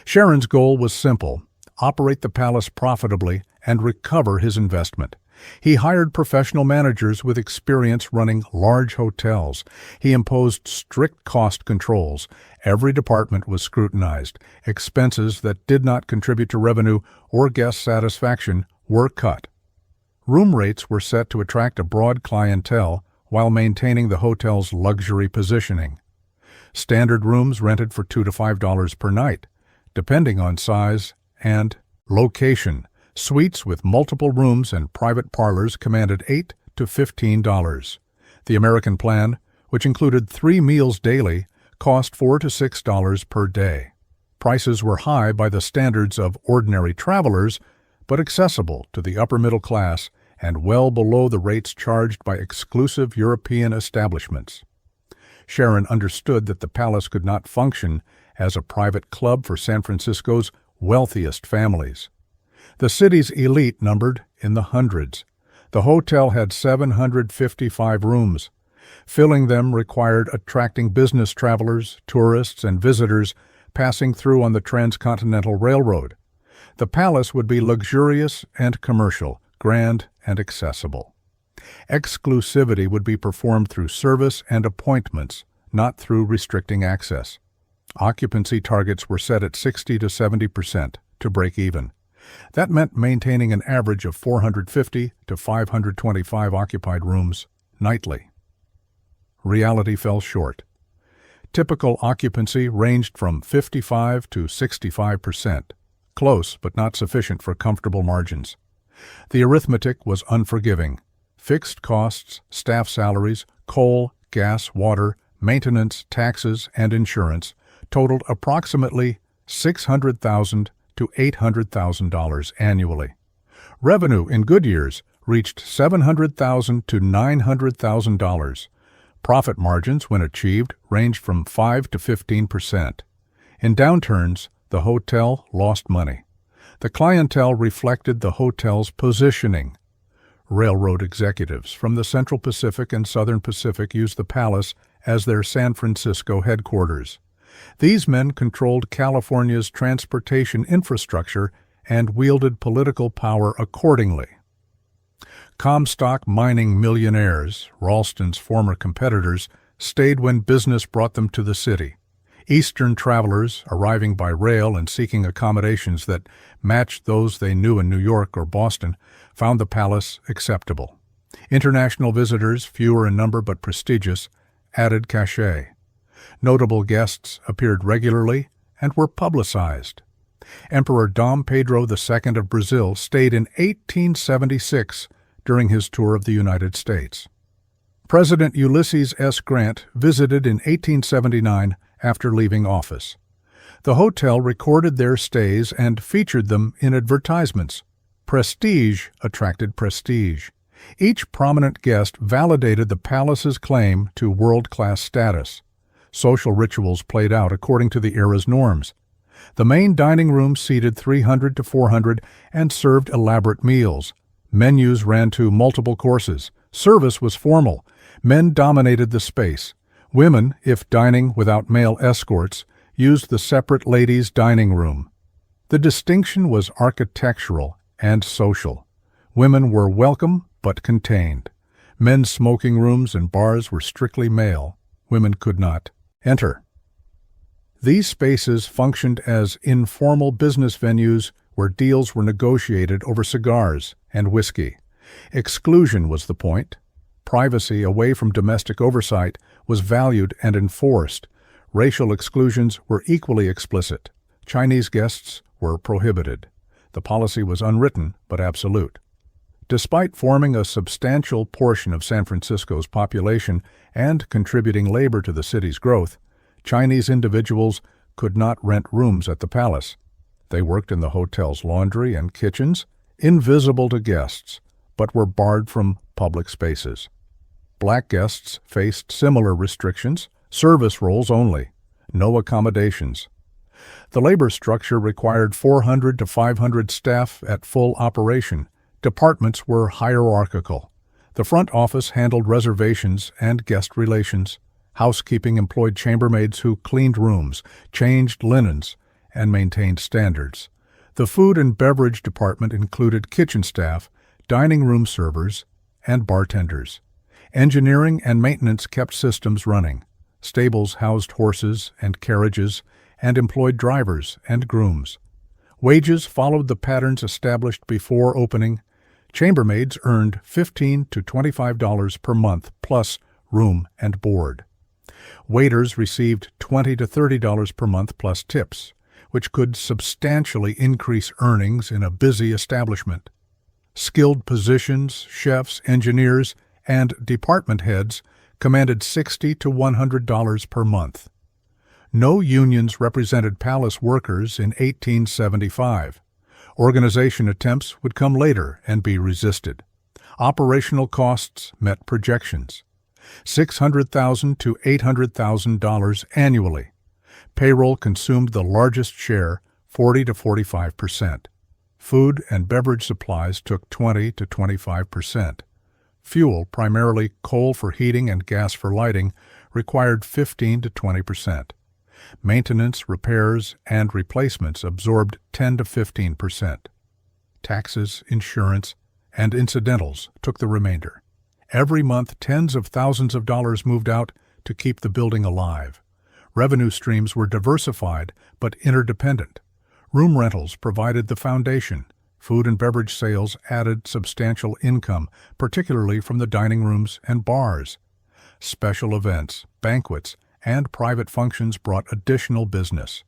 Sharon's goal was simple: operate the palace profitably and recover his investment. He hired professional managers with experience running large hotels. He imposed strict cost controls. Every department was scrutinized. Expenses that did not contribute to revenue or guest satisfaction were cut. Room rates were set to attract a broad clientele while maintaining the hotel's luxury positioning. Standard rooms rented for $2 to $5 per night, depending on size and location. Suites with multiple rooms and private parlors commanded $8 to $15. The American plan, which included 3 meals daily, cost $4 to $6 per day. Prices were high by the standards of ordinary travelers, but accessible to the upper middle class and well below the rates charged by exclusive European establishments. Sharon understood that the palace could not function as a private club for San Francisco's wealthiest families. The city's elite numbered in the hundreds. The hotel had 755 rooms. Filling them required attracting business travelers, tourists, and visitors passing through on the Transcontinental Railroad. The palace would be luxurious and commercial, grand and accessible. Exclusivity would be performed through service and appointments, not through restricting access. Occupancy targets were set at 60 to 70% to break even. That meant maintaining an average of 450 to 525 occupied rooms nightly. Reality fell short. Typical occupancy ranged from 55 to 65%, close but not sufficient for comfortable margins. The arithmetic was unforgiving. Fixed costs, staff salaries, coal, gas, water, maintenance, taxes, and insurance totaled approximately $600,000 to $800,000 annually. Revenue in good years reached $700,000 to $900,000. Profit margins, when achieved, ranged from 5 to 15%. In downturns, The hotel lost money. The clientele reflected the hotel's positioning. Railroad executives from the Central Pacific and Southern Pacific used the palace as their San Francisco headquarters. These men controlled California's transportation infrastructure and wielded political power accordingly. Comstock mining millionaires, Ralston's former competitors, stayed when business brought them to the city. Eastern travelers, arriving by rail and seeking accommodations that matched those they knew in New York or Boston, found the palace acceptable. International visitors, fewer in number but prestigious, added cachet. Notable guests appeared regularly and were publicized. Emperor Dom Pedro II of Brazil stayed in 1876 during his tour of the United States. President Ulysses S. Grant visited in 1879 after leaving office. The hotel recorded their stays and featured them in advertisements. Prestige attracted prestige. Each prominent guest validated the palace's claim to world-class status. Social rituals played out according to the era's norms. The main dining room seated 300 to 400 and served elaborate meals. Menus ran to multiple courses. Service was formal. Men dominated the space. Women, if dining without male escorts, used the separate ladies' dining room. The distinction was architectural and social. Women were welcome but contained. Men's smoking rooms and bars were strictly male. Women could not enter. These spaces functioned as informal business venues where deals were negotiated over cigars and whiskey. Exclusion was the point. Privacy away from domestic oversight was valued and enforced. Racial exclusions were equally explicit. Chinese guests were prohibited. The policy was unwritten but absolute. Despite forming a substantial portion of San Francisco's population and contributing labor to the city's growth, Chinese individuals could not rent rooms at the palace. They worked in the hotel's laundry and kitchens, invisible to guests, but were barred from public spaces. Black guests faced similar restrictions, service roles only, no accommodations. The labor structure required 400 to 500 staff at full operation. Departments were hierarchical. The front office handled reservations and guest relations. Housekeeping employed chambermaids who cleaned rooms, changed linens, and maintained standards. The food and beverage department included kitchen staff, dining room servers, and bartenders. Engineering and maintenance kept systems running. Stables housed horses and carriages and employed drivers and grooms. Wages followed the patterns established before opening. Chambermaids earned $15 to $25 per month plus room and board. Waiters received $20 to $30 per month plus tips, which could substantially increase earnings in a busy establishment. Skilled positions, chefs, engineers, and department heads commanded $60 to $100 per month. No unions represented palace workers in 1875. Organization attempts would come later and be resisted. Operational costs met projections. $600,000 to $800,000 annually. Payroll consumed the largest share, 40 to 45%. Food and beverage supplies took 20 to 25%. Fuel, primarily coal for heating and gas for lighting, required 15 to 20%. Maintenance, repairs, and replacements absorbed 10 to 15%. Taxes, insurance, and incidentals took the remainder. Every month, tens of thousands of dollars moved out to keep the building alive. Revenue streams were diversified but interdependent. Room rentals provided the foundation. Food and beverage sales added substantial income, particularly from the dining rooms and bars. Special events, banquets, and private functions brought additional business.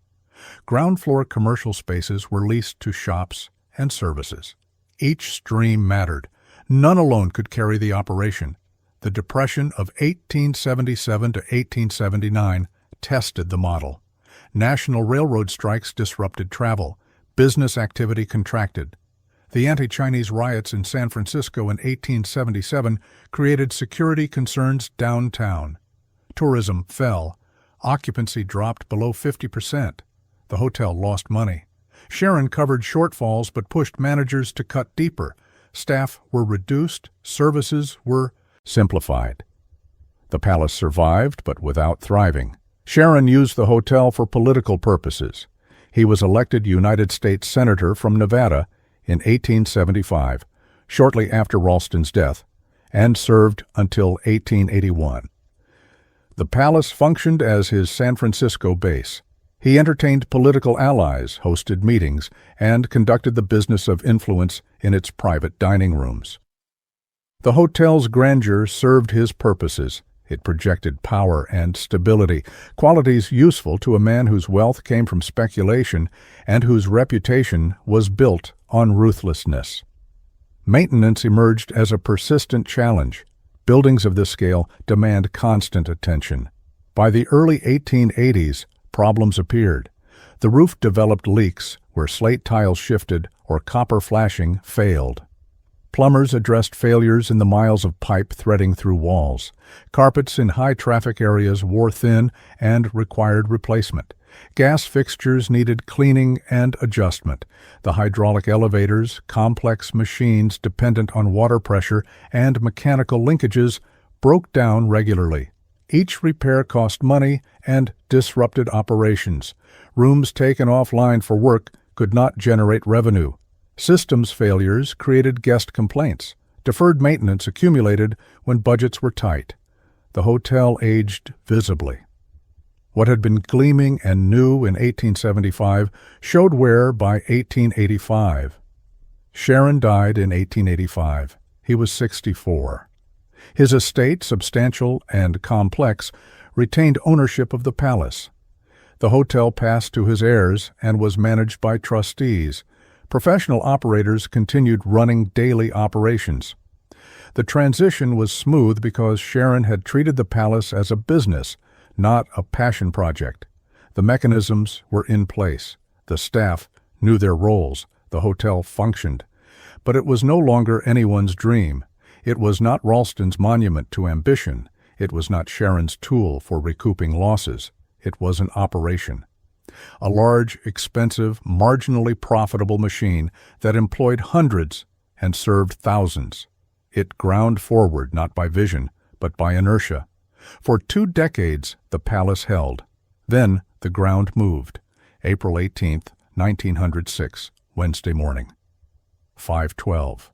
Ground floor commercial spaces were leased to shops and services. Each stream mattered. None alone could carry the operation. The Depression of 1877 to 1879 tested the model. National railroad strikes disrupted travel. Business activity contracted. The anti-Chinese riots in San Francisco in 1877 created security concerns downtown. Tourism fell. Occupancy dropped below 50%. The hotel lost money. Sharon covered shortfalls but pushed managers to cut deeper. Staff were reduced, services were simplified. The palace survived, but without thriving. Sharon used the hotel for political purposes. He was elected United States Senator from Nevada in 1875, shortly after Ralston's death, and served until 1881. The palace functioned as his San Francisco base. He entertained political allies, hosted meetings, and conducted the business of influence in its private dining rooms. The hotel's grandeur served his purposes. It projected power and stability, qualities useful to a man whose wealth came from speculation and whose reputation was built on ruthlessness. Maintenance emerged as a persistent challenge. Buildings of this scale demand constant attention. By the early 1880s, problems appeared. The roof developed leaks where slate tiles shifted or copper flashing failed. Plumbers addressed failures in the miles of pipe threading through walls. Carpets in high-traffic areas wore thin and required replacement. Gas fixtures needed cleaning and adjustment. The hydraulic elevators, complex machines dependent on water pressure and mechanical linkages, broke down regularly. Each repair cost money and disrupted operations. Rooms taken offline for work could not generate revenue. Systems failures created guest complaints. Deferred maintenance accumulated when budgets were tight. The hotel aged visibly. What had been gleaming and new in 1875 showed wear by 1885. Sharon died in 1885. He was 64. His estate, substantial and complex, retained ownership of the palace. The hotel passed to his heirs and was managed by trustees. Professional operators continued running daily operations. The transition was smooth because Sharon had treated the palace as a business, not a passion project. The mechanisms were in place. The staff knew their roles. The hotel functioned. But it was no longer anyone's dream. It was not Ralston's monument to ambition. It was not Sharon's tool for recouping losses. It was an operation. A large, expensive, marginally profitable machine that employed hundreds and served thousands. It ground forward not by vision, but by inertia. For 2 decades, the palace held. Then the ground moved. April 18, 1906, Wednesday morning. 5:12.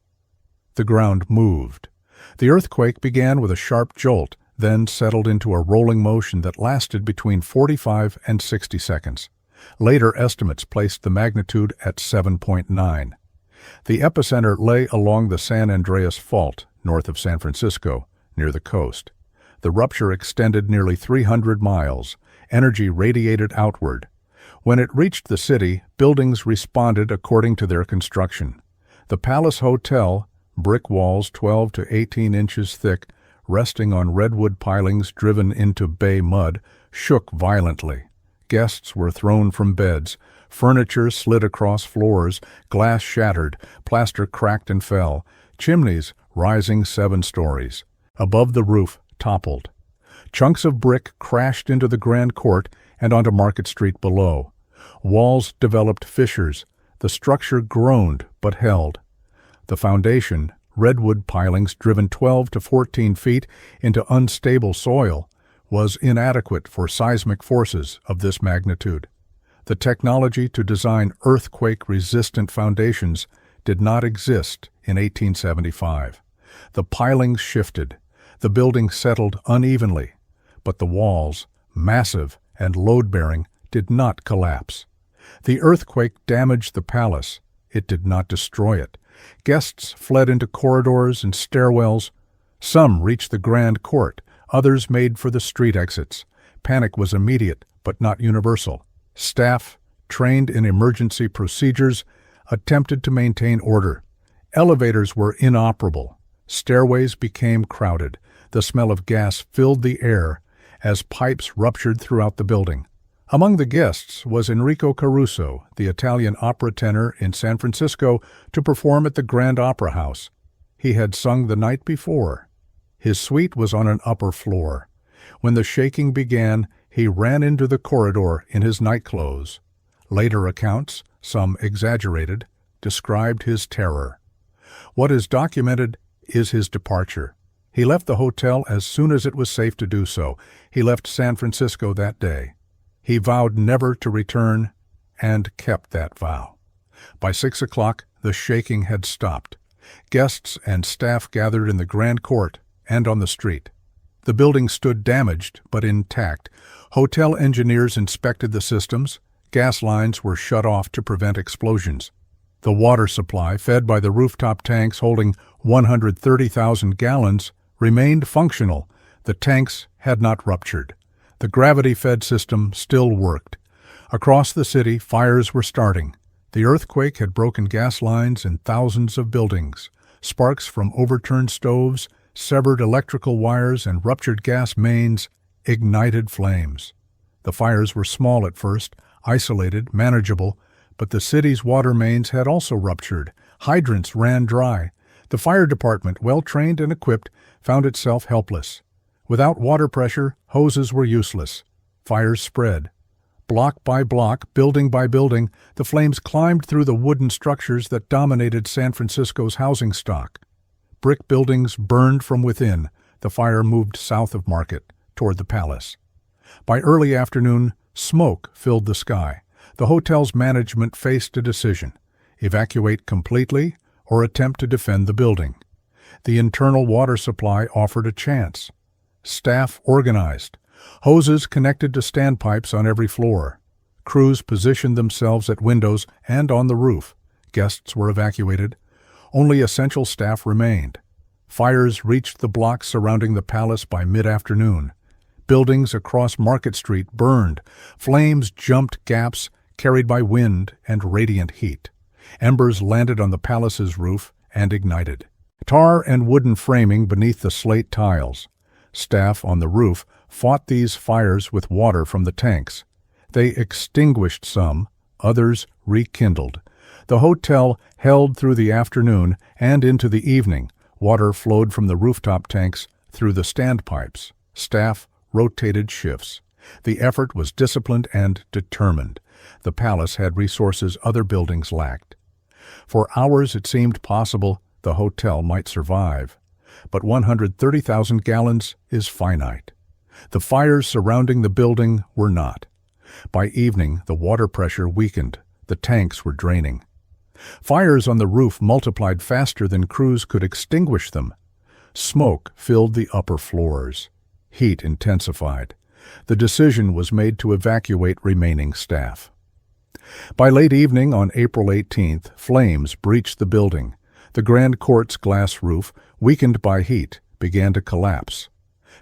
The ground moved. The earthquake began with a sharp jolt, then settled into a rolling motion that lasted between 45 and 60 seconds. Later estimates placed the magnitude at 7.9. The epicenter lay along the San Andreas Fault, north of San Francisco, near the coast. The rupture extended nearly 300 miles. Energy radiated outward. When it reached the city, buildings responded according to their construction. The Palace Hotel, brick walls 12 to 18 inches thick, resting on redwood pilings driven into bay mud, shook violently. Guests were thrown from beds. Furniture slid across floors. Glass shattered. Plaster cracked and fell. Chimneys, rising 7 stories. Above the roof, toppled. Chunks of brick crashed into the Grand Court and onto Market Street below. Walls developed fissures. The structure groaned but held. The foundation, redwood pilings driven 12 to 14 feet into unstable soil, was inadequate for seismic forces of this magnitude. The technology to design earthquake-resistant foundations did not exist in 1875. The pilings shifted. The building settled unevenly, but the walls, massive and load-bearing, did not collapse. The earthquake damaged the palace. It did not destroy it. Guests fled into corridors and stairwells. Some reached the Grand Court. Others made for the street exits. Panic was immediate, but not universal. Staff, trained in emergency procedures, attempted to maintain order. Elevators were inoperable. Stairways became crowded. The smell of gas filled the air as pipes ruptured throughout the building. Among the guests was Enrico Caruso, the Italian opera tenor in San Francisco, to perform at the Grand Opera House. He had sung the night before. His suite was on an upper floor. When the shaking began, he ran into the corridor in his nightclothes. Later accounts, some exaggerated, described his terror. What is documented is his departure. He left the hotel as soon as it was safe to do so. He left San Francisco that day. He vowed never to return, and kept that vow. By 6 o'clock, the shaking had stopped. Guests and staff gathered in the Grand Court and on the street. The building stood damaged but intact. Hotel engineers inspected the systems. Gas lines were shut off to prevent explosions. The water supply, fed by the rooftop tanks holding 130,000 gallons, remained functional. The tanks had not ruptured. The gravity-fed system still worked. Across the city, fires were starting. The earthquake had broken gas lines in thousands of buildings. Sparks from overturned stoves, severed electrical wires, and ruptured gas mains ignited flames. The fires were small at first, isolated, manageable, but the city's water mains had also ruptured. Hydrants ran dry. The fire department, well-trained and equipped, found itself helpless. Without water pressure, hoses were useless. Fires spread. Block by block, building by building, the flames climbed through the wooden structures that dominated San Francisco's housing stock. Brick buildings burned from within. The fire moved south of Market, toward the Palace. By early afternoon, smoke filled the sky. The hotel's management faced a decision: evacuate completely or attempt to defend the building. The internal water supply offered a chance. Staff organized. Hoses connected to standpipes on every floor. Crews positioned themselves at windows and on the roof. Guests were evacuated. Only essential staff remained. Fires reached the blocks surrounding the palace by mid-afternoon. Buildings across Market Street burned. Flames jumped gaps carried by wind and radiant heat. Embers landed on the palace's roof and ignited. Tar and wooden framing beneath the slate tiles. Staff on the roof fought these fires with water from the tanks. They extinguished some, others rekindled. The hotel held through the afternoon and into the evening. Water flowed from the rooftop tanks through the standpipes. Staff rotated shifts. The effort was disciplined and determined. The palace had resources other buildings lacked. For hours it seemed possible the hotel might survive. But 130,000 gallons is finite. The fires surrounding the building were not. By evening, the water pressure weakened. The tanks were draining. Fires on the roof multiplied faster than crews could extinguish them. Smoke filled the upper floors. Heat intensified. The decision was made to evacuate remaining staff. By late evening on April 18th, flames breached the building. The Grand Court's glass roof, weakened by heat, began to collapse.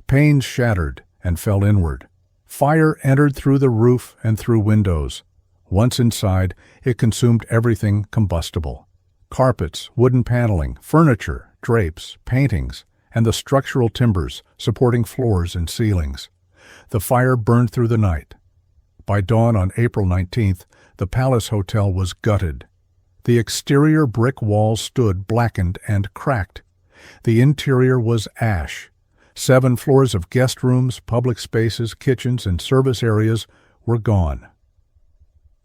Panes shattered and fell inward. Fire entered through the roof and through windows. Once inside, it consumed everything combustible. Carpets, wooden paneling, furniture, drapes, paintings, and the structural timbers supporting floors and ceilings. The fire burned through the night. By dawn on April 19th, the Palace Hotel was gutted. The exterior brick walls stood blackened and cracked. The interior was ash. 7 floors of guest rooms, public spaces, kitchens, and service areas were gone.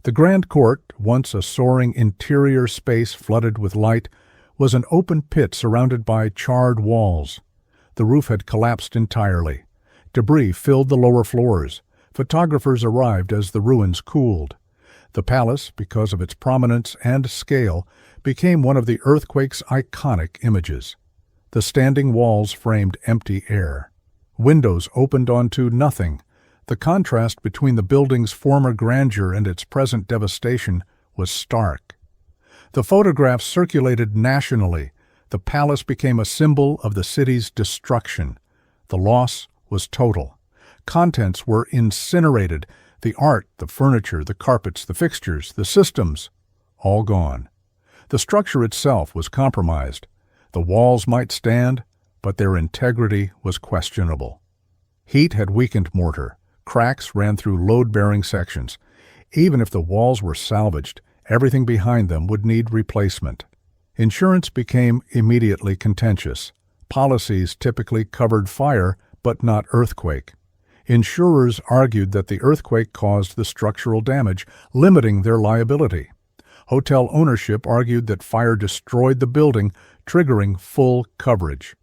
The Grand Court, once a soaring interior space flooded with light, was an open pit surrounded by charred walls. The roof had collapsed entirely. Debris filled the lower floors. Photographers arrived as the ruins cooled. The palace, because of its prominence and scale, became one of the earthquake's iconic images. The standing walls framed empty air. Windows opened onto nothing. The contrast between the building's former grandeur and its present devastation was stark. The photographs circulated nationally. The palace became a symbol of the city's destruction. The loss was total. Contents were incinerated. The art, the furniture, the carpets, the fixtures, the systems, all gone. The structure itself was compromised. The walls might stand, but their integrity was questionable. Heat had weakened mortar. Cracks ran through load-bearing sections. Even if the walls were salvaged, everything behind them would need replacement. Insurance became immediately contentious. Policies typically covered fire, but not earthquake. Insurers argued that the earthquake caused the structural damage, limiting their liability. Hotel ownership argued that fire destroyed the building, triggering full coverage.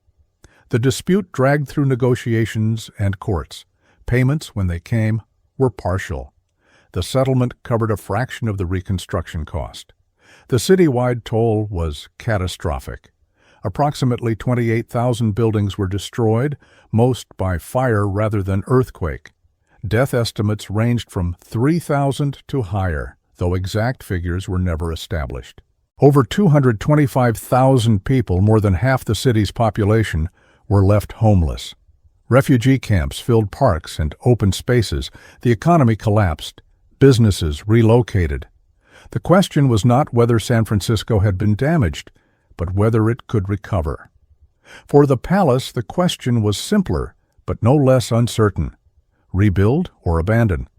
The dispute dragged through negotiations and courts. Payments, when they came, were partial. The settlement covered a fraction of the reconstruction cost. The citywide toll was catastrophic. Approximately 28,000 buildings were destroyed, most by fire rather than earthquake. Death estimates ranged from 3,000 to higher, though exact figures were never established. Over 225,000 people, more than half the city's population, were left homeless. Refugee camps filled parks and open spaces. The economy collapsed. Businesses relocated. The question was not whether San Francisco had been damaged, but whether it could recover. For the palace, the question was simpler, but no less uncertain: rebuild or abandon.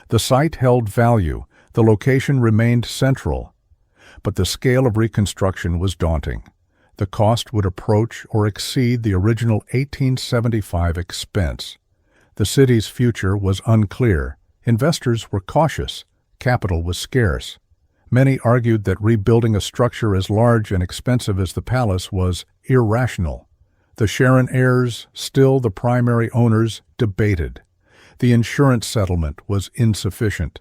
The site held value, the location remained central, but the scale of reconstruction was daunting. The cost would approach or exceed the original 1875 expense. The city's future was unclear. Investors were cautious. Capital was scarce. Many argued that rebuilding a structure as large and expensive as the palace was irrational. The Sharon heirs, still the primary owners, debated. The insurance settlement was insufficient.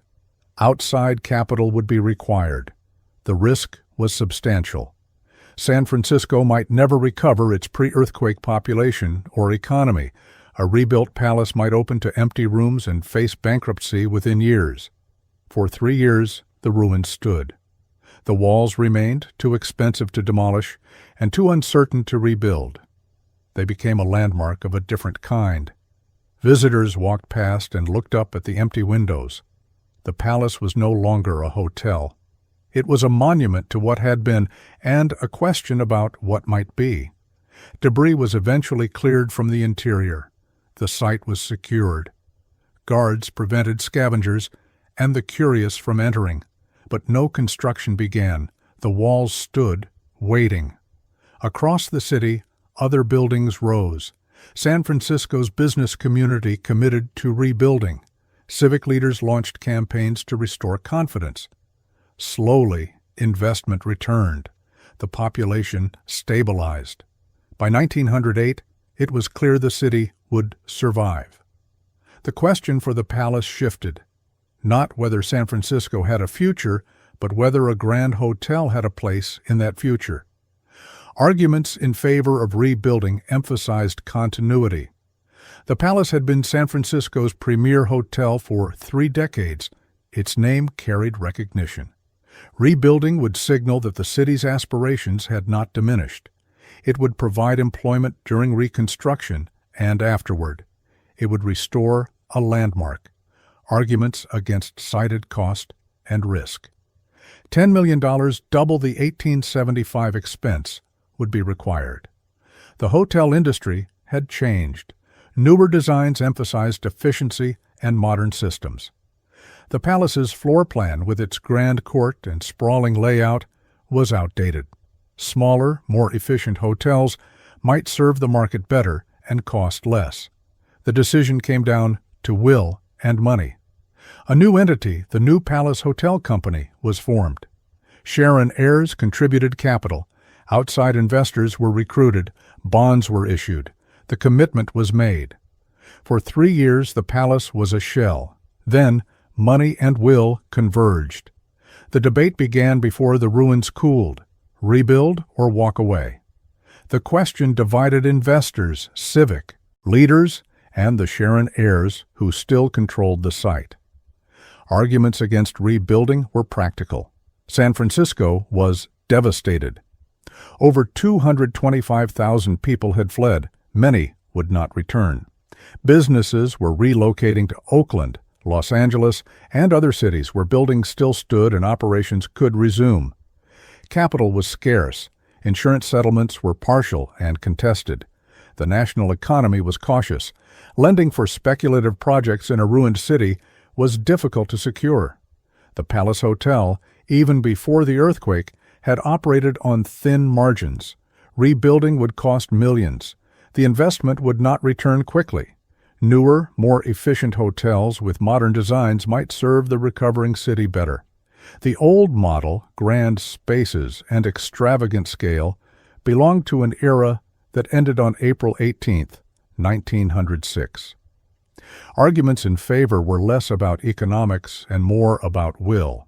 Outside capital would be required. The risk was substantial. San Francisco might never recover its pre-earthquake population or economy. A rebuilt palace might open to empty rooms and face bankruptcy within years. For 3 years, the ruins stood. The walls remained too expensive to demolish and too uncertain to rebuild. They became a landmark of a different kind. Visitors walked past and looked up at the empty windows. The palace was no longer a hotel. It was a monument to what had been and a question about what might be. Debris was eventually cleared from the interior. The site was secured. Guards prevented scavengers and the curious from entering. But no construction began. The walls stood, waiting. Across the city, other buildings rose. San Francisco's business community committed to rebuilding. Civic leaders launched campaigns to restore confidence. Slowly, investment returned. The population stabilized. By 1908, it was clear the city would survive. The question for the palace shifted. Not whether San Francisco had a future, but whether a grand hotel had a place in that future. Arguments in favor of rebuilding emphasized continuity. The palace had been San Francisco's premier hotel for 3 decades. Its name carried recognition. Rebuilding would signal that the city's aspirations had not diminished. It would provide employment during reconstruction and afterward. It would restore a landmark. Arguments against cited cost and risk. $10 million, double the 1875 expense, would be required. The hotel industry had changed. Newer designs emphasized efficiency and modern systems. The palace's floor plan, with its grand court and sprawling layout, was outdated. Smaller, more efficient hotels might serve the market better and cost less. The decision came down to will and money. A new entity, the New Palace Hotel Company, was formed. Sharon heirs contributed capital. Outside investors were recruited. Bonds were issued. The commitment was made. For 3 years, the palace was a shell. Then, money and will converged. The debate began before the ruins cooled: rebuild or walk away. The question divided investors, civic leaders, and the Sharon heirs who still controlled the site. Arguments against rebuilding were practical. San Francisco was devastated. Over 225,000 people had fled. Many would not return. Businesses were relocating to Oakland, Los Angeles, and other cities where buildings still stood and operations could resume. Capital was scarce. Insurance settlements were partial and contested. The national economy was cautious. Lending for speculative projects in a ruined city was difficult to secure. The Palace Hotel, even before the earthquake, had operated on thin margins. Rebuilding would cost millions. The investment would not return quickly. Newer, more efficient hotels with modern designs might serve the recovering city better. The old model, grand spaces and extravagant scale, belonged to an era that ended on April 18, 1906. Arguments in favor were less about economics and more about will.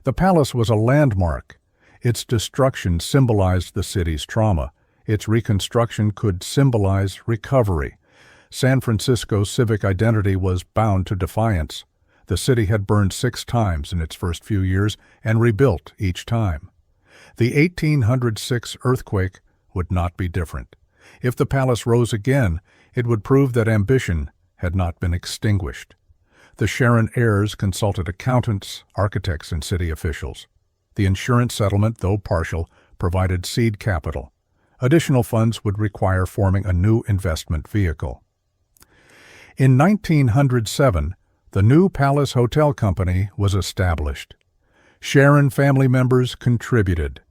The palace was a landmark. Its destruction symbolized the city's trauma. Its reconstruction could symbolize recovery. San Francisco's civic identity was bound to defiance. The city had burned 6 times in its first few years and rebuilt each time. The 1806 earthquake would not be different. If the palace rose again, it would prove that ambition had not been extinguished. The Sharon heirs consulted accountants, architects, and city officials. The insurance settlement, though partial, provided seed capital. Additional funds would require forming a new investment vehicle. In 1907, the new Palace Hotel Company was established. Sharon family members contributed.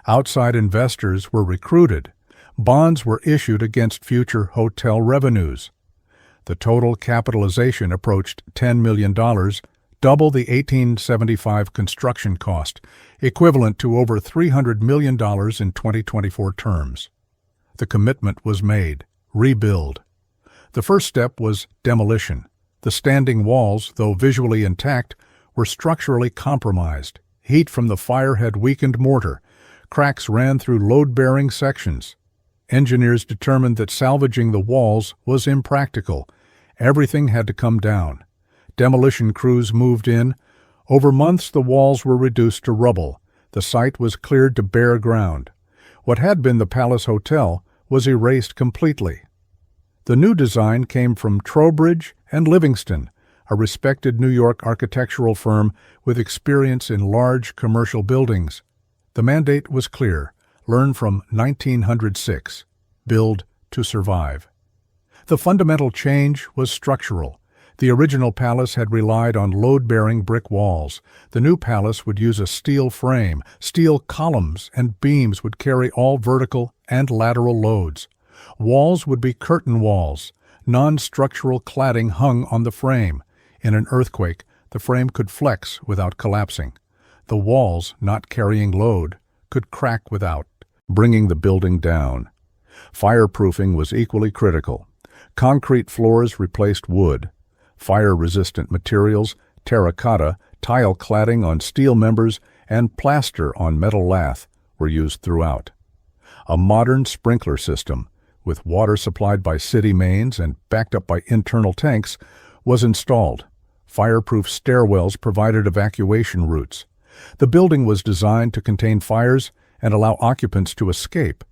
Outside investors were recruited. Bonds were issued against future hotel revenues. The total capitalization approached $10 million, double the 1875 construction cost, equivalent to over $300 million in 2024 terms. The commitment was made: rebuild. The first step was demolition. The standing walls, though visually intact, were structurally compromised. Heat from the fire had weakened mortar. Cracks ran through load-bearing sections. Engineers determined that salvaging the walls was impractical. Everything had to come down. Demolition crews moved in. Over months, the walls were reduced to rubble. The site was cleared to bare ground. What had been the Palace Hotel was erased completely. The new design came from Trowbridge and Livingston, a respected New York architectural firm with experience in large commercial buildings. The mandate was clear: learn from 1906, build to survive. The fundamental change was structural. The original palace had relied on load-bearing brick walls. The new palace would use a steel frame. Steel columns and beams would carry all vertical and lateral loads. Walls would be curtain walls. Non-structural cladding hung on the frame. In an earthquake, the frame could flex without collapsing. The walls, not carrying load, could crack without bringing the building down. Fireproofing was equally critical. Concrete floors replaced wood. Fire-resistant materials, terracotta, tile cladding on steel members, and plaster on metal lath were used throughout. A modern sprinkler system, with water supplied by city mains and backed up by internal tanks, was installed. Fireproof stairwells provided evacuation routes. The building was designed to contain fires and allow occupants to escape.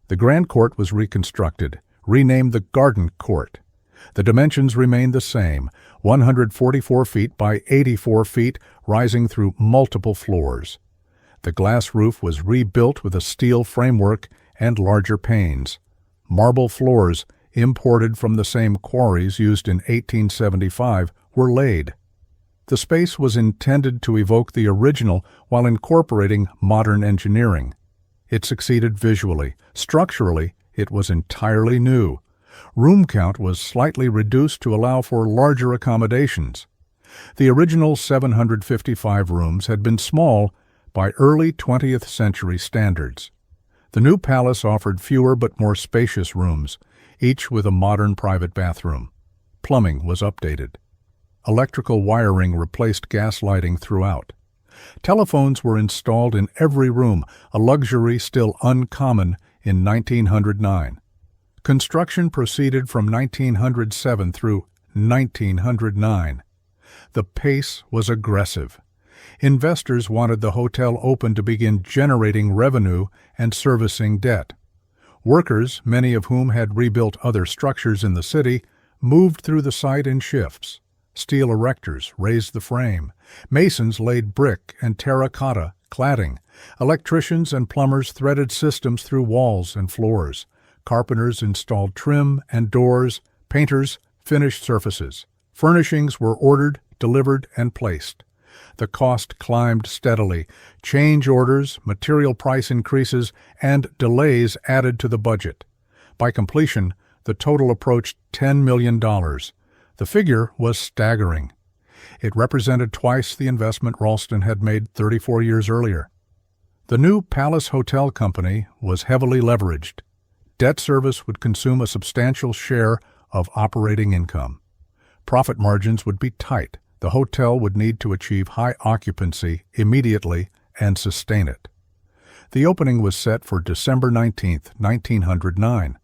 The Grand Court was reconstructed, renamed the Garden Court. The dimensions remained the same: 144 feet by 84 feet, rising through multiple floors. The glass roof was rebuilt with a steel framework and larger panes. Marble floors, imported from the same quarries used in 1875, were laid. The space was intended to evoke the original while incorporating modern engineering. It succeeded visually. Structurally, it was entirely new. Room count was slightly reduced to allow for larger accommodations. The original 755 rooms had been small by early 20th century standards. The new palace offered fewer but more spacious rooms, each with a modern private bathroom. Plumbing was updated. Electrical wiring replaced gas lighting throughout. Telephones were installed in every room, a luxury still uncommon in 1909. Construction proceeded from 1907 through 1909. The pace was aggressive. Investors wanted the hotel open to begin generating revenue and servicing debt. Workers, many of whom had rebuilt other structures in the city, moved through the site in shifts. Steel erectors raised the frame. Masons laid brick and terracotta cladding. Electricians and plumbers threaded systems through walls and floors. Carpenters installed trim and doors. Painters finished surfaces. Furnishings were ordered, delivered, and placed. The cost climbed steadily. Change orders, material price increases, and delays added to the budget. By completion, The total approached $10 million. The figure was staggering. It represented twice the investment Ralston had made 34 years earlier. The new Palace Hotel Company was heavily leveraged. Debt service would consume a substantial share of operating income. Profit margins would be tight. The hotel would need to achieve high occupancy immediately and sustain it. The opening was set for December 19, 1909.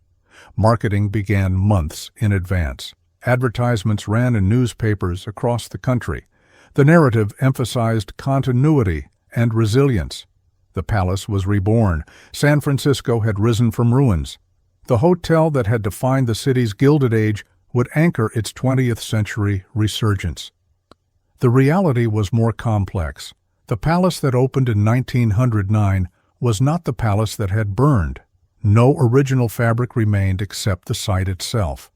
Marketing began months in advance. Advertisements ran in newspapers across the country. The narrative emphasized continuity and resilience. The palace was reborn. San Francisco had risen from ruins. The hotel that had defined the city's Gilded Age would anchor its 20th century resurgence. The reality was more complex. The palace that opened in 1909 was not the palace that had burned. No original fabric remained except the site itself.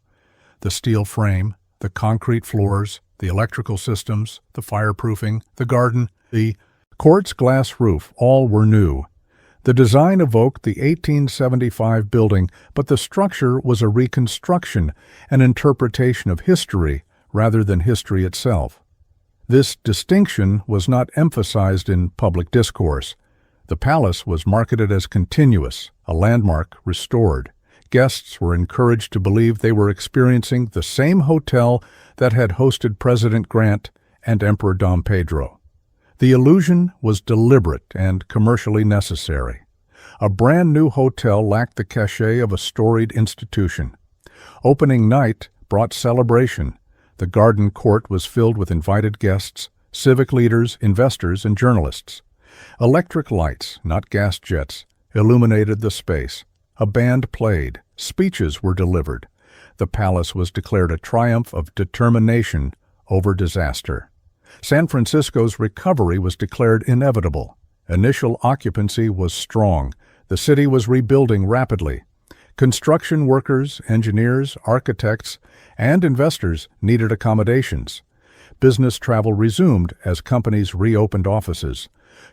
The steel frame, the concrete floors, the electrical systems, the fireproofing, the garden, the quartz glass roof, all were new. The design evoked the 1875 building, but the structure was a reconstruction, an interpretation of history rather than history itself. This distinction was not emphasized in public discourse. The palace was marketed as continuous, a landmark restored. Guests were encouraged to believe they were experiencing the same hotel that had hosted President Grant and Emperor Dom Pedro. The illusion was deliberate and commercially necessary. A brand-new hotel lacked the cachet of a storied institution. Opening night brought celebration. The garden court was filled with invited guests, civic leaders, investors, and journalists. Electric lights, not gas jets, illuminated the space. A band played. Speeches were delivered. The palace was declared a triumph of determination over disaster. San Francisco's recovery was declared inevitable. Initial occupancy was strong. The city was rebuilding rapidly. Construction workers, engineers, architects, and investors needed accommodations. Business travel resumed as companies reopened offices.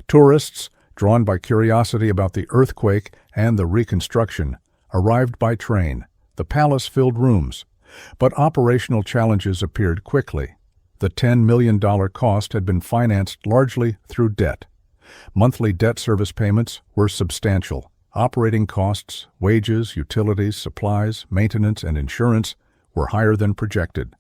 Tourists, drawn by curiosity about the earthquake and the reconstruction, arrived by train. The palace filled rooms. But operational challenges appeared quickly. The $10 million cost had been financed largely through debt. Monthly debt service payments were substantial. Operating costs, wages, utilities, supplies, maintenance, and insurance were higher than projected.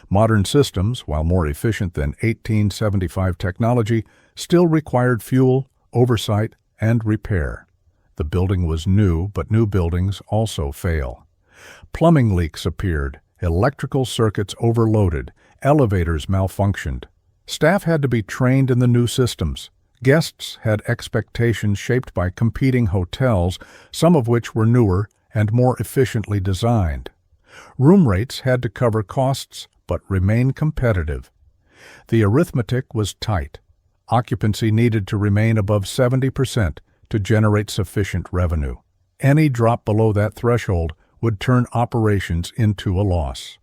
Modern systems, while more efficient than 1875 technology, still required fuel, oversight, and repair. The building was new, but new buildings also fail. Plumbing leaks appeared, electrical circuits overloaded, elevators malfunctioned. Staff had to be trained in the new systems. Guests had expectations shaped by competing hotels, some of which were newer and more efficiently designed. Room rates had to cover costs but remain competitive. The arithmetic was tight. Occupancy needed to remain above 70% to generate sufficient revenue. Any drop below that threshold would turn operations into a loss.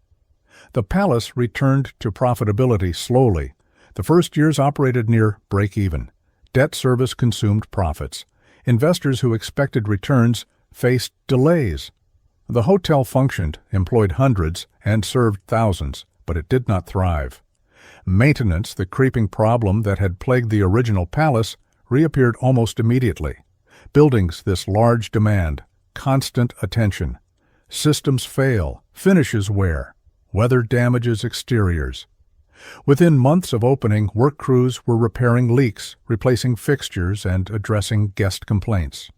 The palace returned to profitability slowly. The first years operated near break-even. Debt service consumed profits. Investors who expected returns faced delays. The hotel functioned, employed hundreds, and served thousands, but it did not thrive. Maintenance, the creeping problem that had plagued the original palace, reappeared almost immediately. Buildings this large demand, constant attention. Systems fail, finishes wear, weather damages exteriors. Within months of opening, work crews were repairing leaks, replacing fixtures, and addressing guest complaints.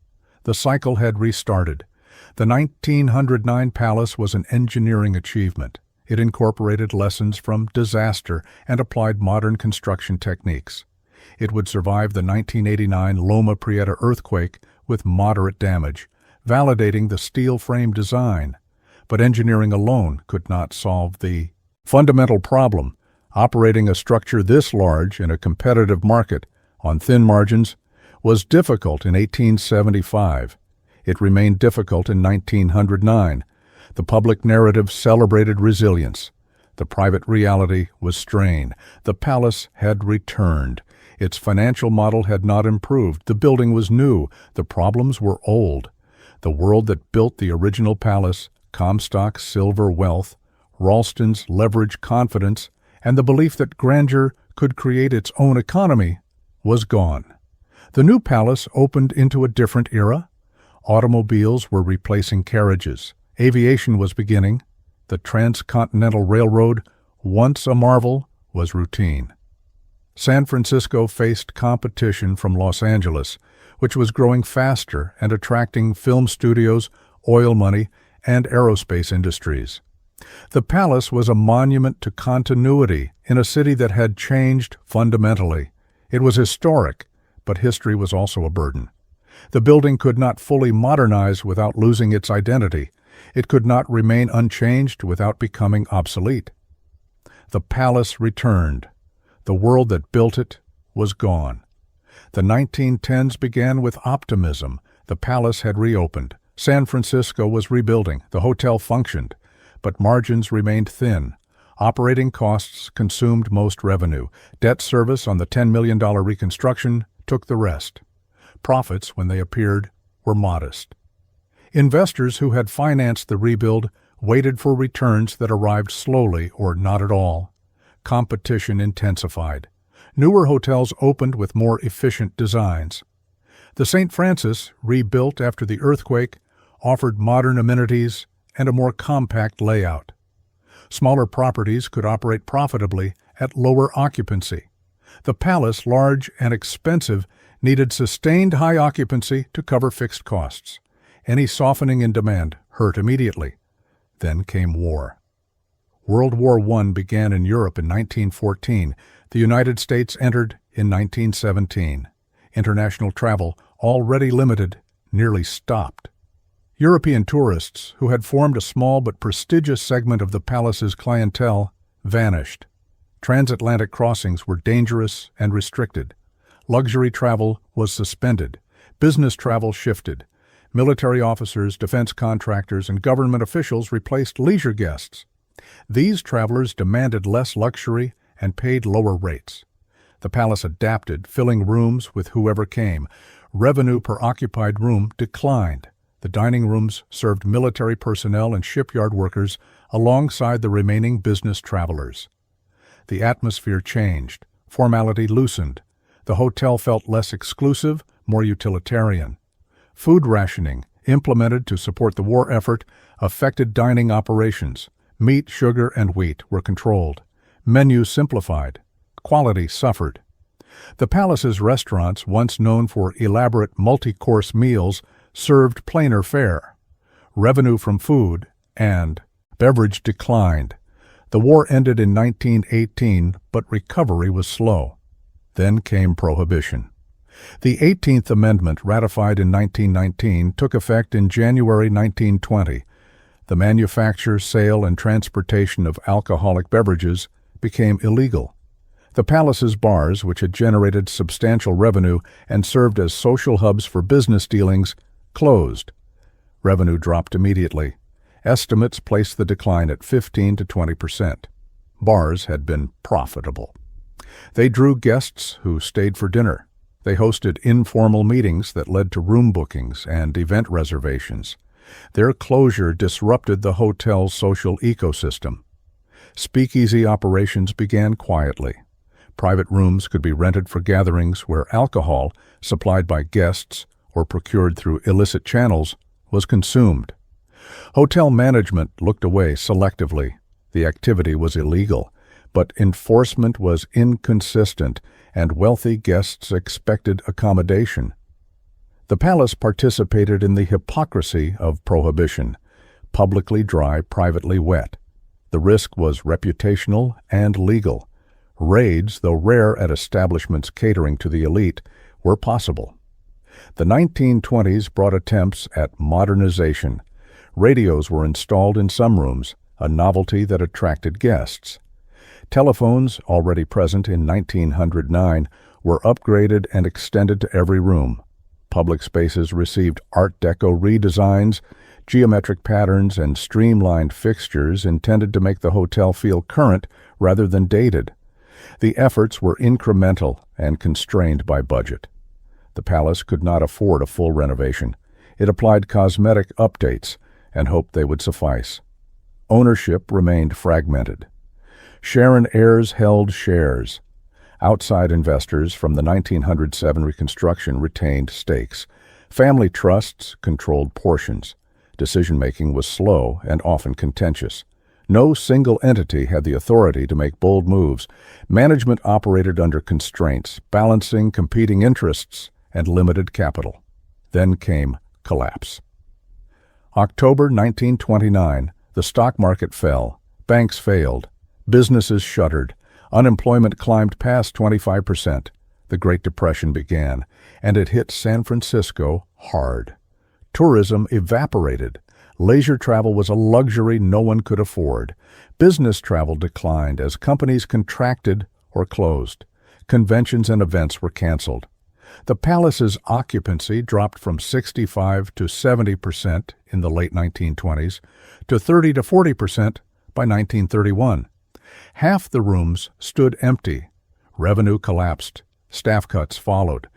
The cycle had restarted. The 1909 palace was an engineering achievement. It incorporated lessons from disaster and applied modern construction techniques. It would survive the 1989 Loma Prieta earthquake with moderate damage, validating the steel frame design. But engineering alone could not solve the fundamental problem. Operating a structure this large in a competitive market on thin margins was difficult in 1875. It remained difficult in 1909. The public narrative celebrated resilience. The private reality was strained. The palace had returned. Its financial model had not improved. The building was new. The problems were old. The world that built the original palace Comstock's silver wealth, Ralston's leveraged confidence, and the belief that grandeur could create its own economy was gone. The new palace opened into a different era. Automobiles were replacing carriages. Aviation was beginning. The transcontinental railroad, once a marvel, was routine. San Francisco faced competition from Los Angeles, which was growing faster and attracting film studios, oil money, and aerospace industries. The palace was a monument to continuity in a city that had changed fundamentally. It was historic, but history was also a burden. The building could not fully modernize without losing its identity. It could not remain unchanged without becoming obsolete. The palace returned. The world that built it was gone. The 1910s began with optimism. The palace had reopened. San Francisco was rebuilding. The hotel functioned. But margins remained thin. Operating costs consumed most revenue. Debt service on the $10 million reconstruction took the rest. Profits, when they appeared, were modest. Investors who had financed the rebuild waited for returns that arrived slowly or not at all. Competition intensified. Newer hotels opened with more efficient designs. The St. Francis, rebuilt after the earthquake, offered modern amenities and a more compact layout. Smaller properties could operate profitably at lower occupancy. The palace, large and expensive, needed sustained high occupancy to cover fixed costs. Any softening in demand hurt immediately. Then came war. World War I began in Europe in 1914. The United States entered in 1917. International travel, already limited, nearly stopped. European tourists, who had formed a small but prestigious segment of the palace's clientele, vanished. Transatlantic crossings were dangerous and restricted. Luxury travel was suspended. Business travel shifted. Military officers, defense contractors, and government officials replaced leisure guests. These travelers demanded less luxury and paid lower rates. The palace adapted, filling rooms with whoever came. Revenue per occupied room declined. The dining rooms served military personnel and shipyard workers alongside the remaining business travelers. The atmosphere changed. Formality loosened. The hotel felt less exclusive, more utilitarian. Food rationing, implemented to support the war effort, affected dining operations. Meat, sugar, and wheat were controlled. Menus simplified. Quality suffered. The palace's restaurants, once known for elaborate multi-course meals, served plainer fare. Revenue from food and beverage declined. The war ended in 1918, but recovery was slow. Then came Prohibition. The 18th Amendment, ratified in 1919, took effect in January 1920. The manufacture, sale, and transportation of alcoholic beverages became illegal. The palace's bars, which had generated substantial revenue and served as social hubs for business dealings, closed. Revenue dropped immediately. Estimates placed the decline at 15 to 20%. Bars had been profitable. They drew guests who stayed for dinner. They hosted informal meetings that led to room bookings and event reservations. Their closure disrupted the hotel's social ecosystem. Speakeasy operations began quietly. Private rooms could be rented for gatherings where alcohol, supplied by guests or procured through illicit channels, was consumed. Hotel management looked away selectively. The activity was illegal, but enforcement was inconsistent, and wealthy guests expected accommodation. The palace participated in the hypocrisy of prohibition, publicly dry, privately wet. The risk was reputational and legal. Raids, though rare at establishments catering to the elite, were possible. The 1920s brought attempts at modernization. Radios were installed in some rooms, a novelty that attracted guests. Telephones, already present in 1909, were upgraded and extended to every room. Public spaces received Art Deco redesigns, geometric patterns, and streamlined fixtures intended to make the hotel feel current rather than dated. The efforts were incremental and constrained by budget. The palace could not afford a full renovation. It applied cosmetic updates, and hoped they would suffice. Ownership remained fragmented. Sharon heirs held shares. Outside investors from the 1907 reconstruction retained stakes. Family trusts controlled portions. Decision-making was slow and often contentious. No single entity had the authority to make bold moves. Management operated under constraints, balancing competing interests and limited capital. Then came collapse. October 1929, the stock market fell. Banks failed. Businesses shuttered. Unemployment climbed past 25%. The Great Depression began, and it hit San Francisco hard. Tourism evaporated. Leisure travel was a luxury no one could afford. Business travel declined as companies contracted or closed. Conventions and events were canceled. The palace's occupancy dropped from 65 to 70% in the late 1920s to 30 to 40% by 1931. Half the rooms stood empty. Revenue collapsed. Staff cuts followed.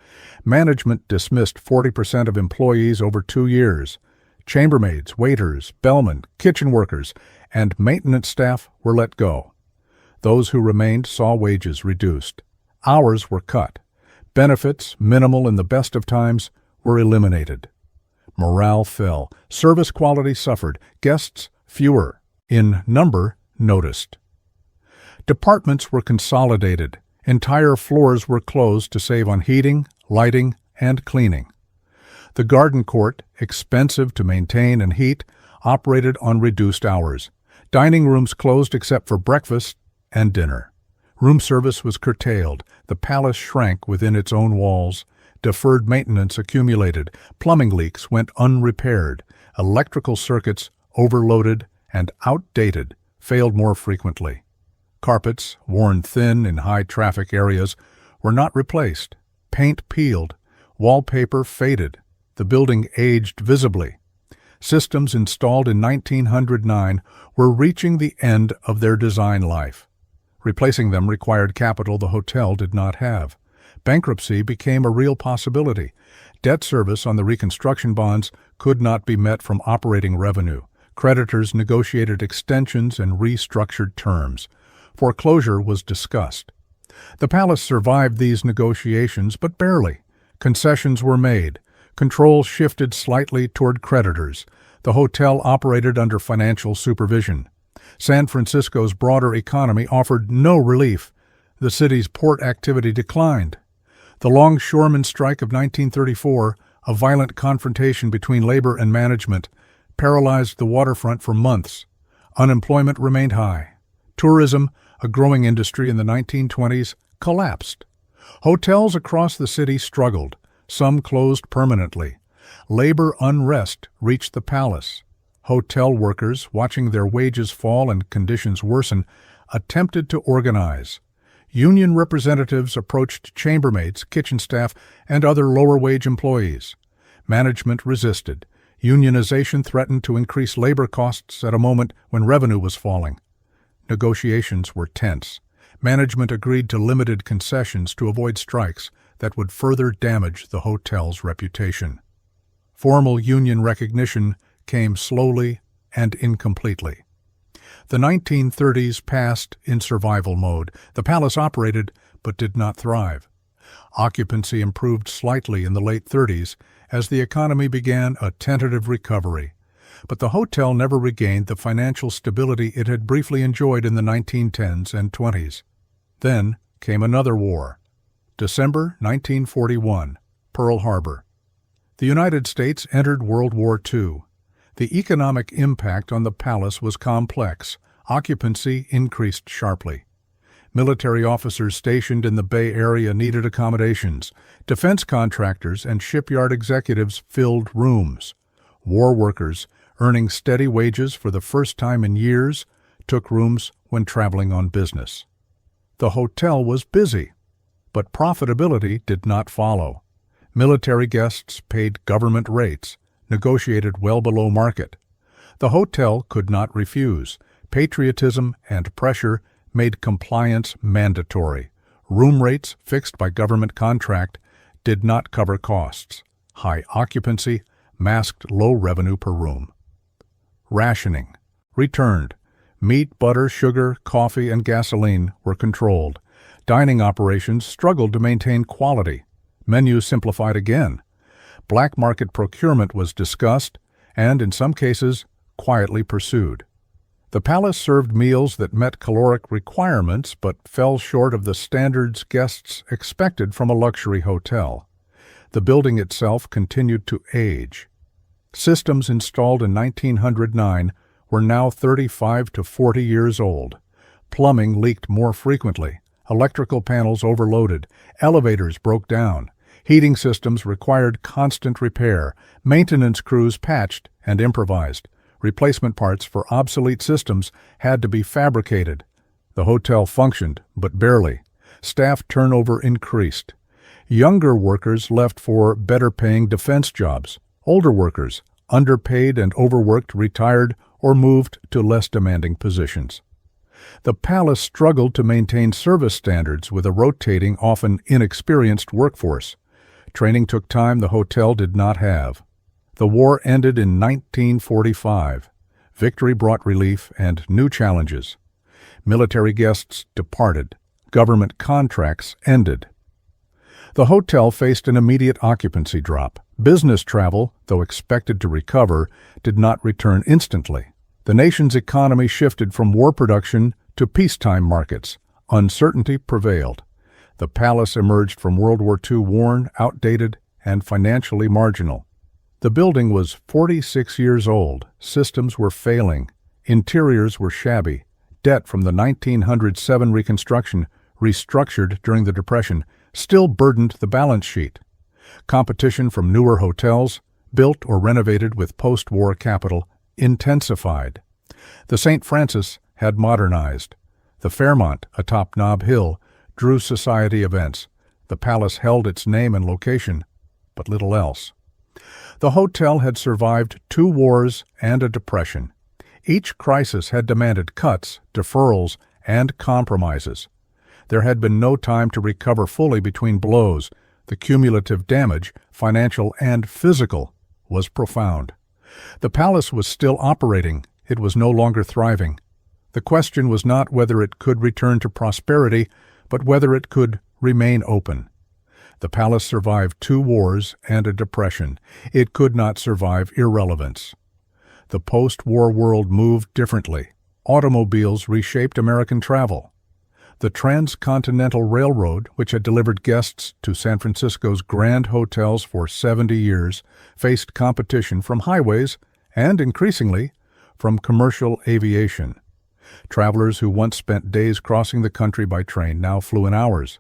Management dismissed 40% of employees over 2 years. Chambermaids, waiters, bellmen, kitchen workers, and maintenance staff were let go. Those who remained saw wages reduced. Hours were cut. Benefits, minimal in the best of times, were eliminated. Morale fell. Service quality suffered. Guests, fewer in number, noticed. Departments were consolidated. Entire floors were closed to save on heating, lighting, and cleaning. The garden court, expensive to maintain and heat, operated on reduced hours. Dining rooms closed except for breakfast and dinner. Room service was curtailed. The palace shrank within its own walls. Deferred maintenance accumulated. Plumbing leaks went unrepaired. Electrical circuits, overloaded and outdated, failed more frequently. Carpets, worn thin in high-traffic areas, were not replaced. Paint peeled. Wallpaper faded. The building aged visibly. Systems installed in 1909 were reaching the end of their design life. Replacing them required capital the hotel did not have. Bankruptcy became a real possibility. Debt service on the reconstruction bonds could not be met from operating revenue. Creditors negotiated extensions and restructured terms. Foreclosure was discussed. The palace survived these negotiations, but barely. Concessions were made. Control shifted slightly toward creditors. The hotel operated under financial supervision. San Francisco's broader economy offered no relief. The city's port activity declined. The longshoremen's strike of 1934, a violent confrontation between labor and management, paralyzed the waterfront for months. Unemployment remained high. Tourism, a growing industry in the 1920s, collapsed. Hotels across the city struggled. Some closed permanently. Labor unrest reached the palace. Hotel workers, watching their wages fall and conditions worsen, attempted to organize. Union representatives approached chambermaids, kitchen staff, and other lower-wage employees. Management resisted. Unionization threatened to increase labor costs at a moment when revenue was falling. Negotiations were tense. Management agreed to limited concessions to avoid strikes that would further damage the hotel's reputation. Formal union recognition came slowly and incompletely. The 1930s passed in survival mode. The palace operated but did not thrive. Occupancy improved slightly in the late 30s as the economy began a tentative recovery. But the hotel never regained the financial stability it had briefly enjoyed in the 1910s and 20s. Then came another war. December 1941, Pearl Harbor. The United States entered World War II. The economic impact on the palace was complex. Occupancy increased sharply. Military officers stationed in the Bay Area needed accommodations. Defense contractors and shipyard executives filled rooms. War workers, earning steady wages for the first time in years, took rooms when traveling on business. The hotel was busy, but profitability did not follow. Military guests paid government rates, negotiated well below market. The hotel could not refuse. Patriotism and pressure made compliance mandatory. Room rates, fixed by government contract, did not cover costs. High occupancy masked low revenue per room. Rationing returned. Meat, butter, sugar, coffee, and gasoline were controlled. Dining operations struggled to maintain quality. Menus simplified again. Black market procurement was discussed and, in some cases, quietly pursued. The palace served meals that met caloric requirements but fell short of the standards guests expected from a luxury hotel. The building itself continued to age. Systems installed in 1909 were now 35 to 40 years old. Plumbing leaked more frequently. Electrical panels overloaded. Elevators broke down. Heating systems required constant repair. Maintenance crews patched and improvised. Replacement parts for obsolete systems had to be fabricated. The hotel functioned, but barely. Staff turnover increased. Younger workers left for better-paying defense jobs. Older workers, underpaid and overworked, retired or moved to less demanding positions. The palace struggled to maintain service standards with a rotating, often inexperienced workforce. Training took time the hotel did not have. The war ended in 1945. Victory brought relief and new challenges. Military guests departed. Government contracts ended. The hotel faced an immediate occupancy drop. Business travel, though expected to recover, did not return instantly. The nation's economy shifted from war production to peacetime markets. Uncertainty prevailed. The palace emerged from World War II worn, outdated, and financially marginal. The building was 46 years old. Systems were failing. Interiors were shabby. Debt from the 1907 reconstruction, restructured during the Depression, still burdened the balance sheet. Competition from newer hotels, built or renovated with post-war capital, intensified. The St. Francis had modernized. The Fairmont, atop Nob Hill, drew society events. The palace held its name and location, but little else. The hotel had survived 2 wars and a depression. Each crisis had demanded cuts, deferrals, and compromises. There had been no time to recover fully between blows. The cumulative damage, financial and physical, was profound. The palace was still operating. It was no longer thriving. The question was not whether it could return to prosperity, but whether it could remain open. The palace survived 2 wars and a depression. It could not survive irrelevance. The post-war world moved differently. Automobiles reshaped American travel. The Transcontinental Railroad, which had delivered guests to San Francisco's grand hotels for 70 years, faced competition from highways and, increasingly, from commercial aviation. Travelers who once spent days crossing the country by train now flew in hours.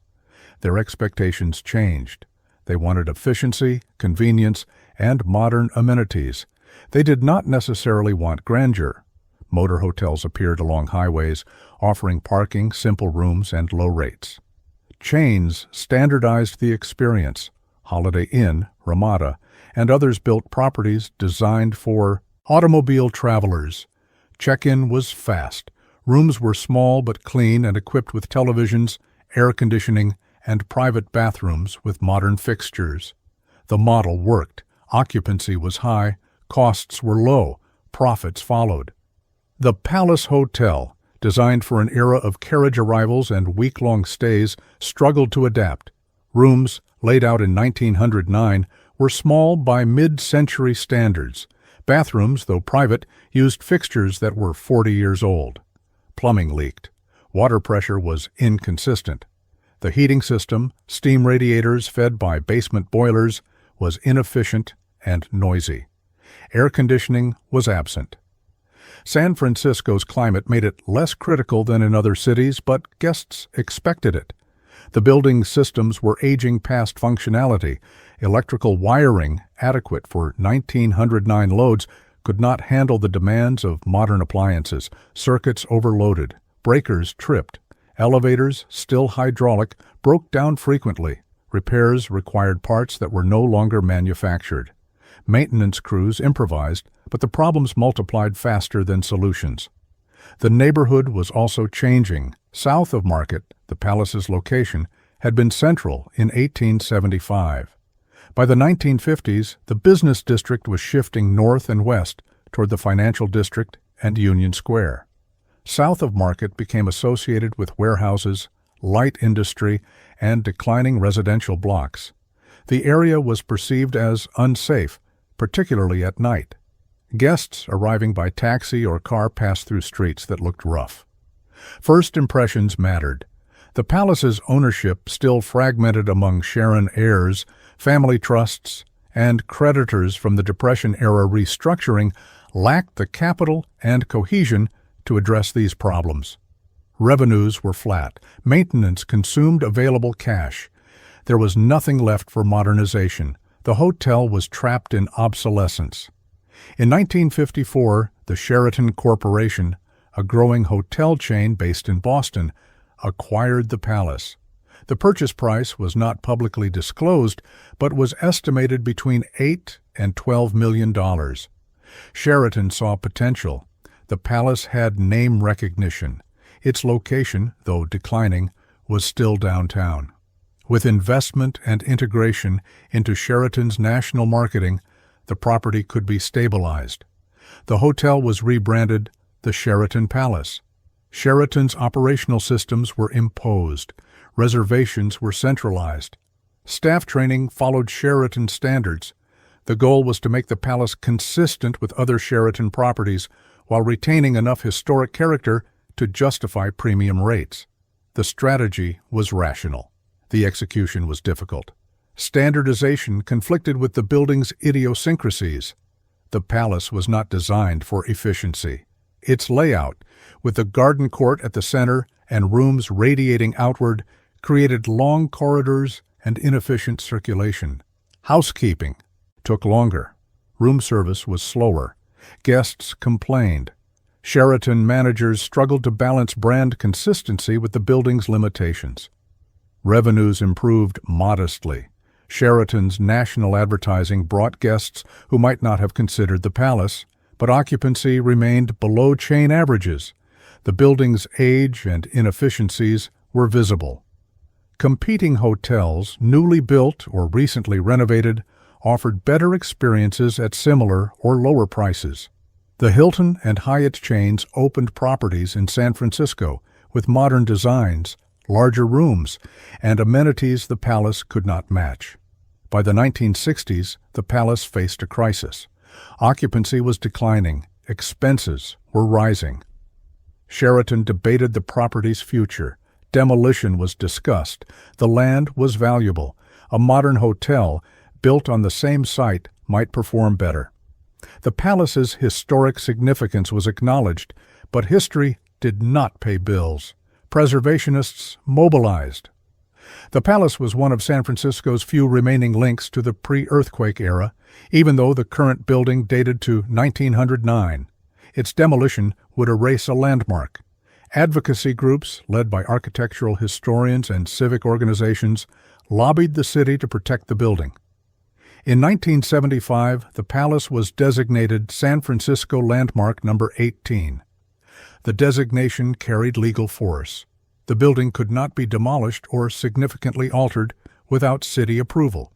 Their expectations changed. They wanted efficiency, convenience, and modern amenities. They did not necessarily want grandeur. Motor hotels appeared along highways, offering parking, simple rooms, and low rates. Chains standardized the experience. Holiday Inn, Ramada, and others built properties designed for automobile travelers. Check-in was fast. Rooms were small but clean and equipped with televisions, air conditioning, and private bathrooms with modern fixtures. The model worked. Occupancy was high, costs were low, profits followed. The Palace Hotel, designed for an era of carriage arrivals and week-long stays, struggled to adapt. Rooms, laid out in 1909, were small by mid-century standards. Bathrooms, though private, used fixtures that were 40 years old. Plumbing leaked. Water pressure was inconsistent. The heating system, steam radiators fed by basement boilers, was inefficient and noisy. Air conditioning was absent. San Francisco's climate made it less critical than in other cities, but guests expected it. The building systems were aging past functionality. Electrical wiring, adequate for 1909 loads, could not handle the demands of modern appliances. Circuits overloaded. Breakers tripped. Elevators, still hydraulic, broke down frequently. Repairs required parts that were no longer manufactured. Maintenance crews improvised, but the problems multiplied faster than solutions. The neighborhood was also changing. South of Market, the palace's location, had been central in 1875. By the 1950s, the business district was shifting north and west toward the financial district and Union Square. South of Market became associated with warehouses, light industry, and declining residential blocks. The area was perceived as unsafe, particularly at night. Guests arriving by taxi or car passed through streets that looked rough. First impressions mattered. The palace's ownership, still fragmented among Sharon heirs, family trusts, and creditors from the Depression-era restructuring, lacked the capital and cohesion to address these problems. Revenues were flat. Maintenance consumed available cash. There was nothing left for modernization. The hotel was trapped in obsolescence. In 1954, the Sheraton Corporation, a growing hotel chain based in Boston, acquired the palace. The purchase price was not publicly disclosed, but was estimated between $8 and $12 million. Sheraton saw potential. The palace had name recognition. Its location, though declining, was still downtown. With investment and integration into Sheraton's national marketing, the property could be stabilized. The hotel was rebranded the Sheraton Palace. Sheraton's operational systems were imposed. Reservations were centralized. Staff training followed Sheraton standards. The goal was to make the palace consistent with other Sheraton properties while retaining enough historic character to justify premium rates. The strategy was rational. The execution was difficult. Standardization conflicted with the building's idiosyncrasies. The palace was not designed for efficiency. Its layout, with the garden court at the center and rooms radiating outward, created long corridors and inefficient circulation. Housekeeping took longer. Room service was slower. Guests complained. Sheraton managers struggled to balance brand consistency with the building's limitations. Revenues improved modestly. Sheraton's national advertising brought guests who might not have considered the palace, but occupancy remained below chain averages. The building's age and inefficiencies were visible. Competing hotels, newly built or recently renovated, offered better experiences at similar or lower prices. The Hilton and Hyatt chains opened properties in San Francisco with modern designs, larger rooms, and amenities the palace could not match. By the 1960s, the palace faced a crisis. Occupancy was declining. Expenses were rising. Sheraton debated the property's future. Demolition was discussed. The land was valuable. A modern hotel, built on the same site, might perform better. The palace's historic significance was acknowledged, but history did not pay bills. Preservationists mobilized. The palace was one of San Francisco's few remaining links to the pre-earthquake era, even though the current building dated to 1909. Its demolition would erase a landmark. Advocacy groups, led by architectural historians and civic organizations, lobbied the city to protect the building. In 1975, the palace was designated San Francisco Landmark No. 18. The designation carried legal force. The building could not be demolished or significantly altered without city approval.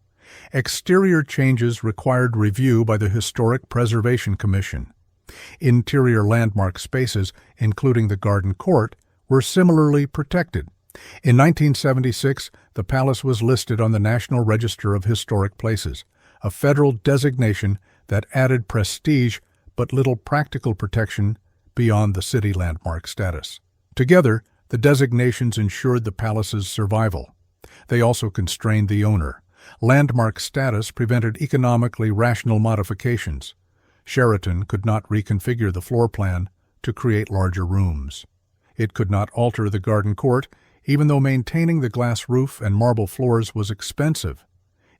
Exterior changes required review by the Historic Preservation Commission. Interior landmark spaces, including the garden court, were similarly protected. In 1976, the palace was listed on the National Register of Historic Places, a federal designation that added prestige but little practical protection beyond the city landmark status. Together, the designations ensured the palace's survival. They also constrained the owner. Landmark status prevented economically rational modifications. Sheraton could not reconfigure the floor plan to create larger rooms. It could not alter the garden court, even though maintaining the glass roof and marble floors was expensive.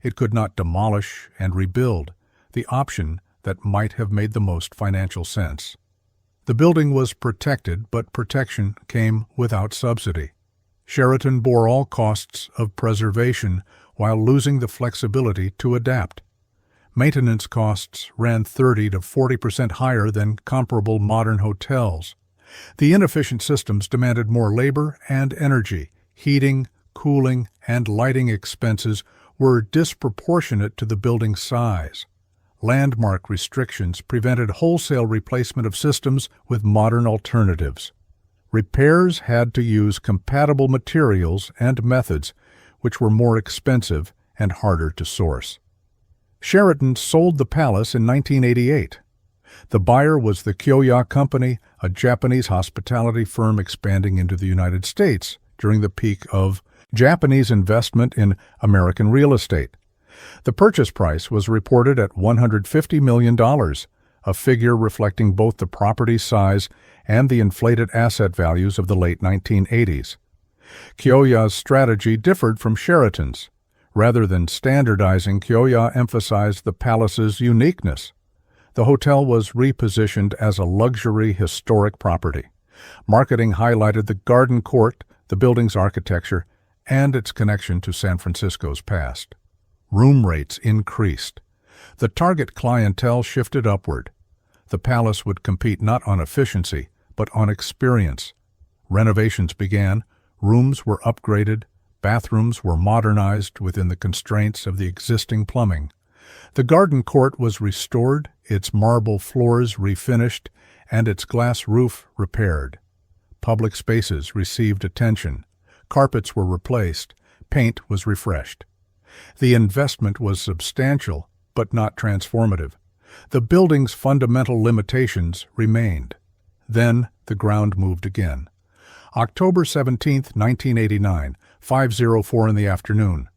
It could not demolish and rebuild, the option that might have made the most financial sense. The building was protected, but protection came without subsidy. Sheraton bore all costs of preservation while losing the flexibility to adapt. Maintenance costs ran 30% to 40% higher than comparable modern hotels. The inefficient systems demanded more labor and energy. Heating, cooling, and lighting expenses were disproportionate to the building's size. landmark restrictions prevented wholesale replacement of systems with modern alternatives. Repairs had to use compatible materials and methods, which were more expensive and harder to source. Sheraton sold the palace in 1988. The buyer was the Kyoya Company, a Japanese hospitality firm expanding into the United States during the peak of Japanese investment in American real estate. The purchase price was reported at $150 million, a figure reflecting both the property size and the inflated asset values of the late 1980s. Kyoya's strategy differed from Sheraton's. Rather than standardizing, Kyoya emphasized the palace's uniqueness. The hotel was repositioned as a luxury historic property. Marketing highlighted the garden court, the building's architecture, and its connection to San Francisco's past. Room rates increased. The target clientele shifted upward. The palace would compete not on efficiency, but on experience. Renovations began, rooms were upgraded, bathrooms were modernized within the constraints of the existing plumbing. The garden court was restored, its marble floors refinished, and its glass roof repaired. Public spaces received attention. Carpets were replaced. Paint was refreshed. The investment was substantial, but not transformative. The building's fundamental limitations remained. Then the ground moved again. October 17, 1989, 5:04 in the afternoon.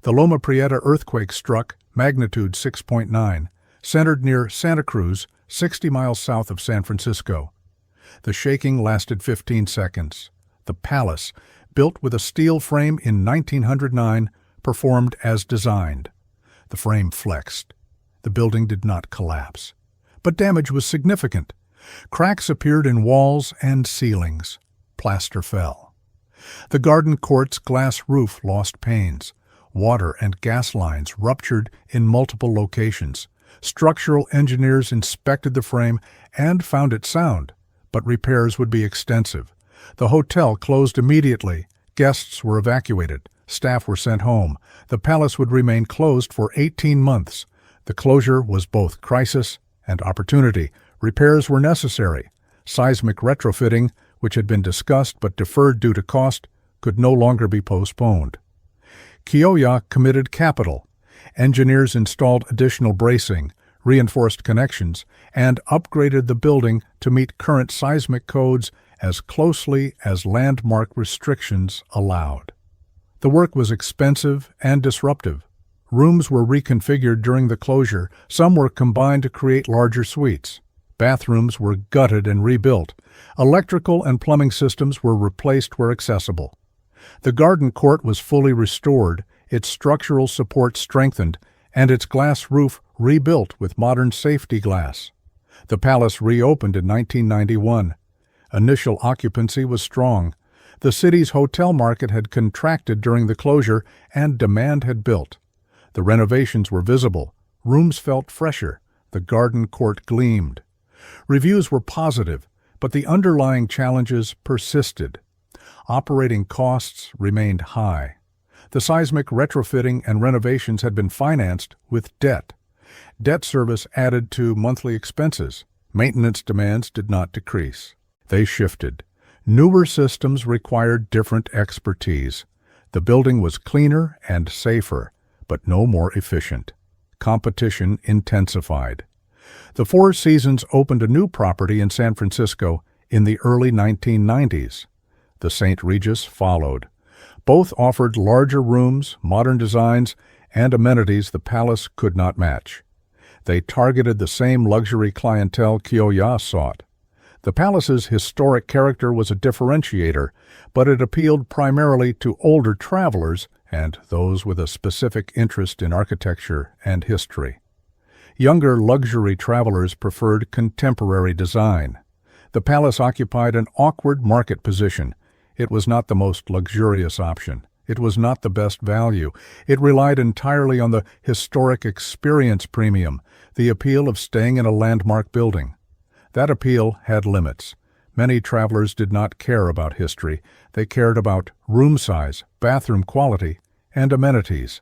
The Loma Prieta earthquake struck, magnitude 6.9, centered near Santa Cruz, 60 miles south of San Francisco. The shaking lasted 15 seconds. The palace, built with a steel frame in 1909, performed as designed. The frame flexed. The building did not collapse. But damage was significant. Cracks appeared in walls and ceilings. Plaster fell. The garden court's glass roof lost panes. Water and gas lines ruptured in multiple locations. Structural engineers inspected the frame and found it sound, but repairs would be extensive. The hotel closed immediately. Guests were evacuated. Staff were sent home. The palace would remain closed for 18 months. The closure was both crisis and opportunity. Repairs were necessary. Seismic retrofitting, which had been discussed but deferred due to cost, could no longer be postponed. Kyoya committed capital. Engineers installed additional bracing, reinforced connections, and upgraded the building to meet current seismic codes as closely as landmark restrictions allowed. The work was expensive and disruptive. Rooms were reconfigured during the closure. Some were combined to create larger suites. Bathrooms were gutted and rebuilt. Electrical and plumbing systems were replaced where accessible. The garden court was fully restored, its structural support strengthened, and its glass roof rebuilt with modern safety glass. The palace reopened in 1991. Initial occupancy was strong. The city's hotel market had contracted during the closure, and demand had built. The renovations were visible. Rooms felt fresher. The garden court gleamed. Reviews were positive, but the underlying challenges persisted. Operating costs remained high. The seismic retrofitting and renovations had been financed with debt. Debt service added to monthly expenses. Maintenance demands did not decrease. They shifted. Newer systems required different expertise. The building was cleaner and safer, but no more efficient. Competition intensified. The Four Seasons opened a new property in San Francisco in the early 1990s. The St. Regis followed. Both offered larger rooms, modern designs, and amenities the palace could not match. They targeted the same luxury clientele Kyoya sought. The palace's historic character was a differentiator, but it appealed primarily to older travelers and those with a specific interest in architecture and history. Younger luxury travelers preferred contemporary design. The palace occupied an awkward market position. It was not the most luxurious option. It was not the best value. It relied entirely on the historic experience premium, the appeal of staying in a landmark building. That appeal had limits. Many travelers did not care about history. They cared about room size, bathroom quality, and amenities.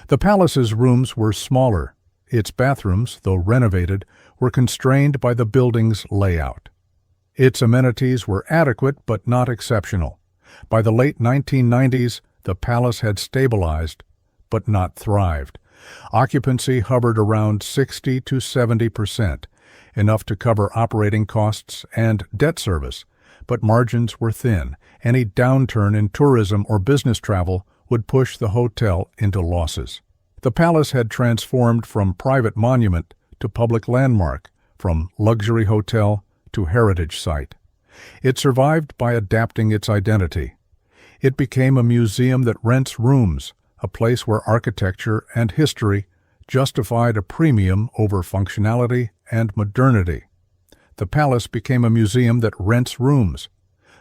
The palace's rooms were smaller. its bathrooms, though renovated, were constrained by the building's layout. Its amenities were adequate but not exceptional. By the late 1990s, the palace had stabilized but not thrived. Occupancy hovered around 60 to 70%, enough to cover operating costs and debt service, but margins were thin. Any downturn in tourism or business travel would push the hotel into losses. The palace had transformed from private monument to public landmark, from luxury hotel to heritage site. It survived by adapting its identity. It became a museum that rents rooms, a place where architecture and history justified a premium over functionality and modernity. The palace became a museum that rents rooms.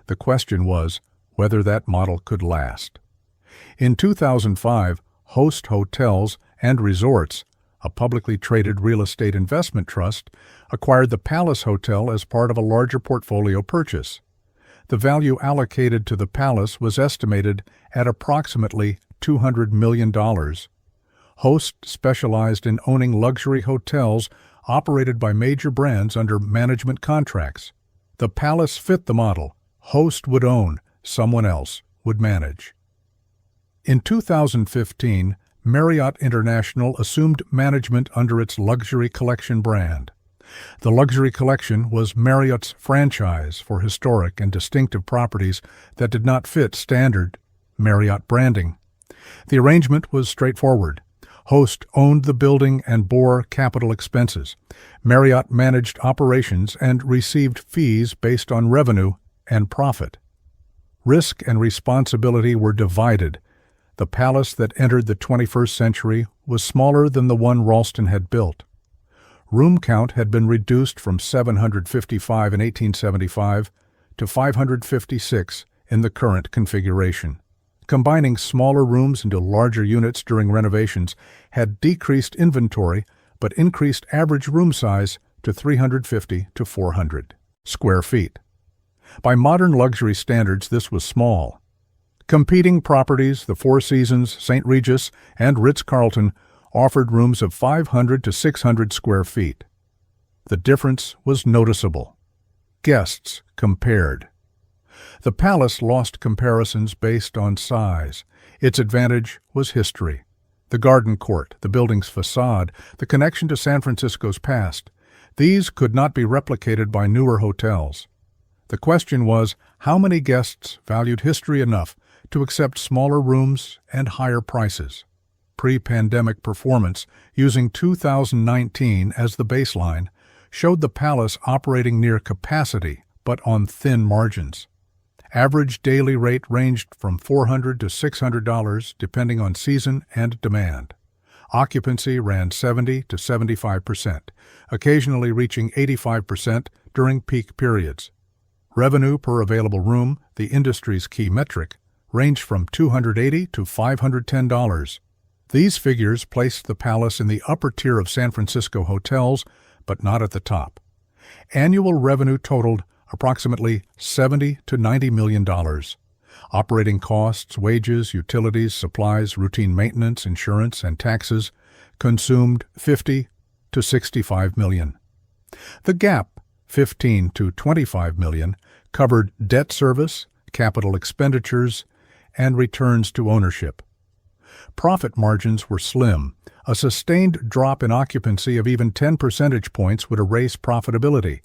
The question was whether that model could last. In 2005, Host Hotels and Resorts, a publicly traded real estate investment trust, acquired the Palace Hotel as part of a larger portfolio purchase. The value allocated to the palace was estimated at approximately $200 million. Host specialized in owning luxury hotels operated by major brands under management contracts. The palace fit the model. Host would own, someone else would manage. In 2015, Marriott International assumed management under its Luxury Collection brand. The Luxury Collection was Marriott's franchise for historic and distinctive properties that did not fit standard Marriott branding. The arrangement was straightforward. Host owned the building and bore capital expenses. Marriott managed operations and received fees based on revenue and profit. Risk and responsibility were divided. The palace that entered the 21st century was smaller than the one Ralston had built. Room count had been reduced from 755 in 1875 to 556 in the current configuration. Combining smaller rooms into larger units during renovations had decreased inventory but increased average room size to 350 to 400 square feet. By modern luxury standards, this was small. Competing properties, the Four Seasons, St. Regis, and Ritz-Carlton, offered rooms of 500 to 600 square feet. The difference was noticeable. Guests compared. The palace lost comparisons based on size. Its advantage was history. The garden court, the building's facade, the connection to San Francisco's past. These could not be replicated by newer hotels. The question was how many guests valued history enough to accept smaller rooms and higher prices. Pre-pandemic performance, using 2019 as the baseline, showed the palace operating near capacity but on thin margins. Average daily rate ranged from $400 to $600 depending on season and demand. Occupancy ran 70 to 75%, occasionally reaching 85% during peak periods. Revenue per available room, the industry's key metric, ranged from $280 to $510. These figures placed the palace in the upper tier of San Francisco hotels, but not at the top. Annual revenue totaled approximately $70 to $90 million. Operating costs, wages, utilities, supplies, routine maintenance, insurance, and taxes consumed $50 to $65 million. The gap, $15 to $25 million, covered debt service, capital expenditures, and returns to ownership. Profit margins were slim. A sustained drop in occupancy of even 10 percentage points would erase profitability.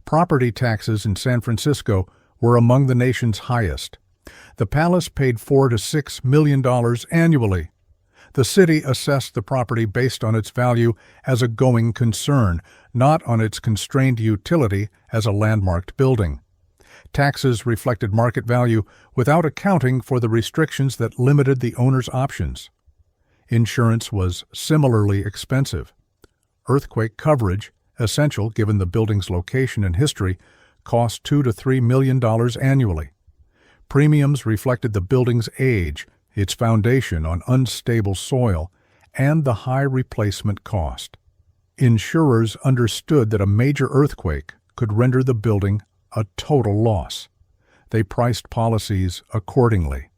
Property taxes in San Francisco were among the nation's highest. The palace paid $4 to $6 million annually. The city assessed the property based on its value as a going concern, not on its constrained utility as a landmarked building. Taxes reflected market value without accounting for the restrictions that limited the owner's options. Insurance was similarly expensive. Earthquake coverage, essential given the building's location and history, cost $2 to $3 million annually. Premiums reflected the building's age, its foundation on unstable soil, and the high replacement cost. Insurers understood that a major earthquake could render the building a total loss. They priced policies accordingly.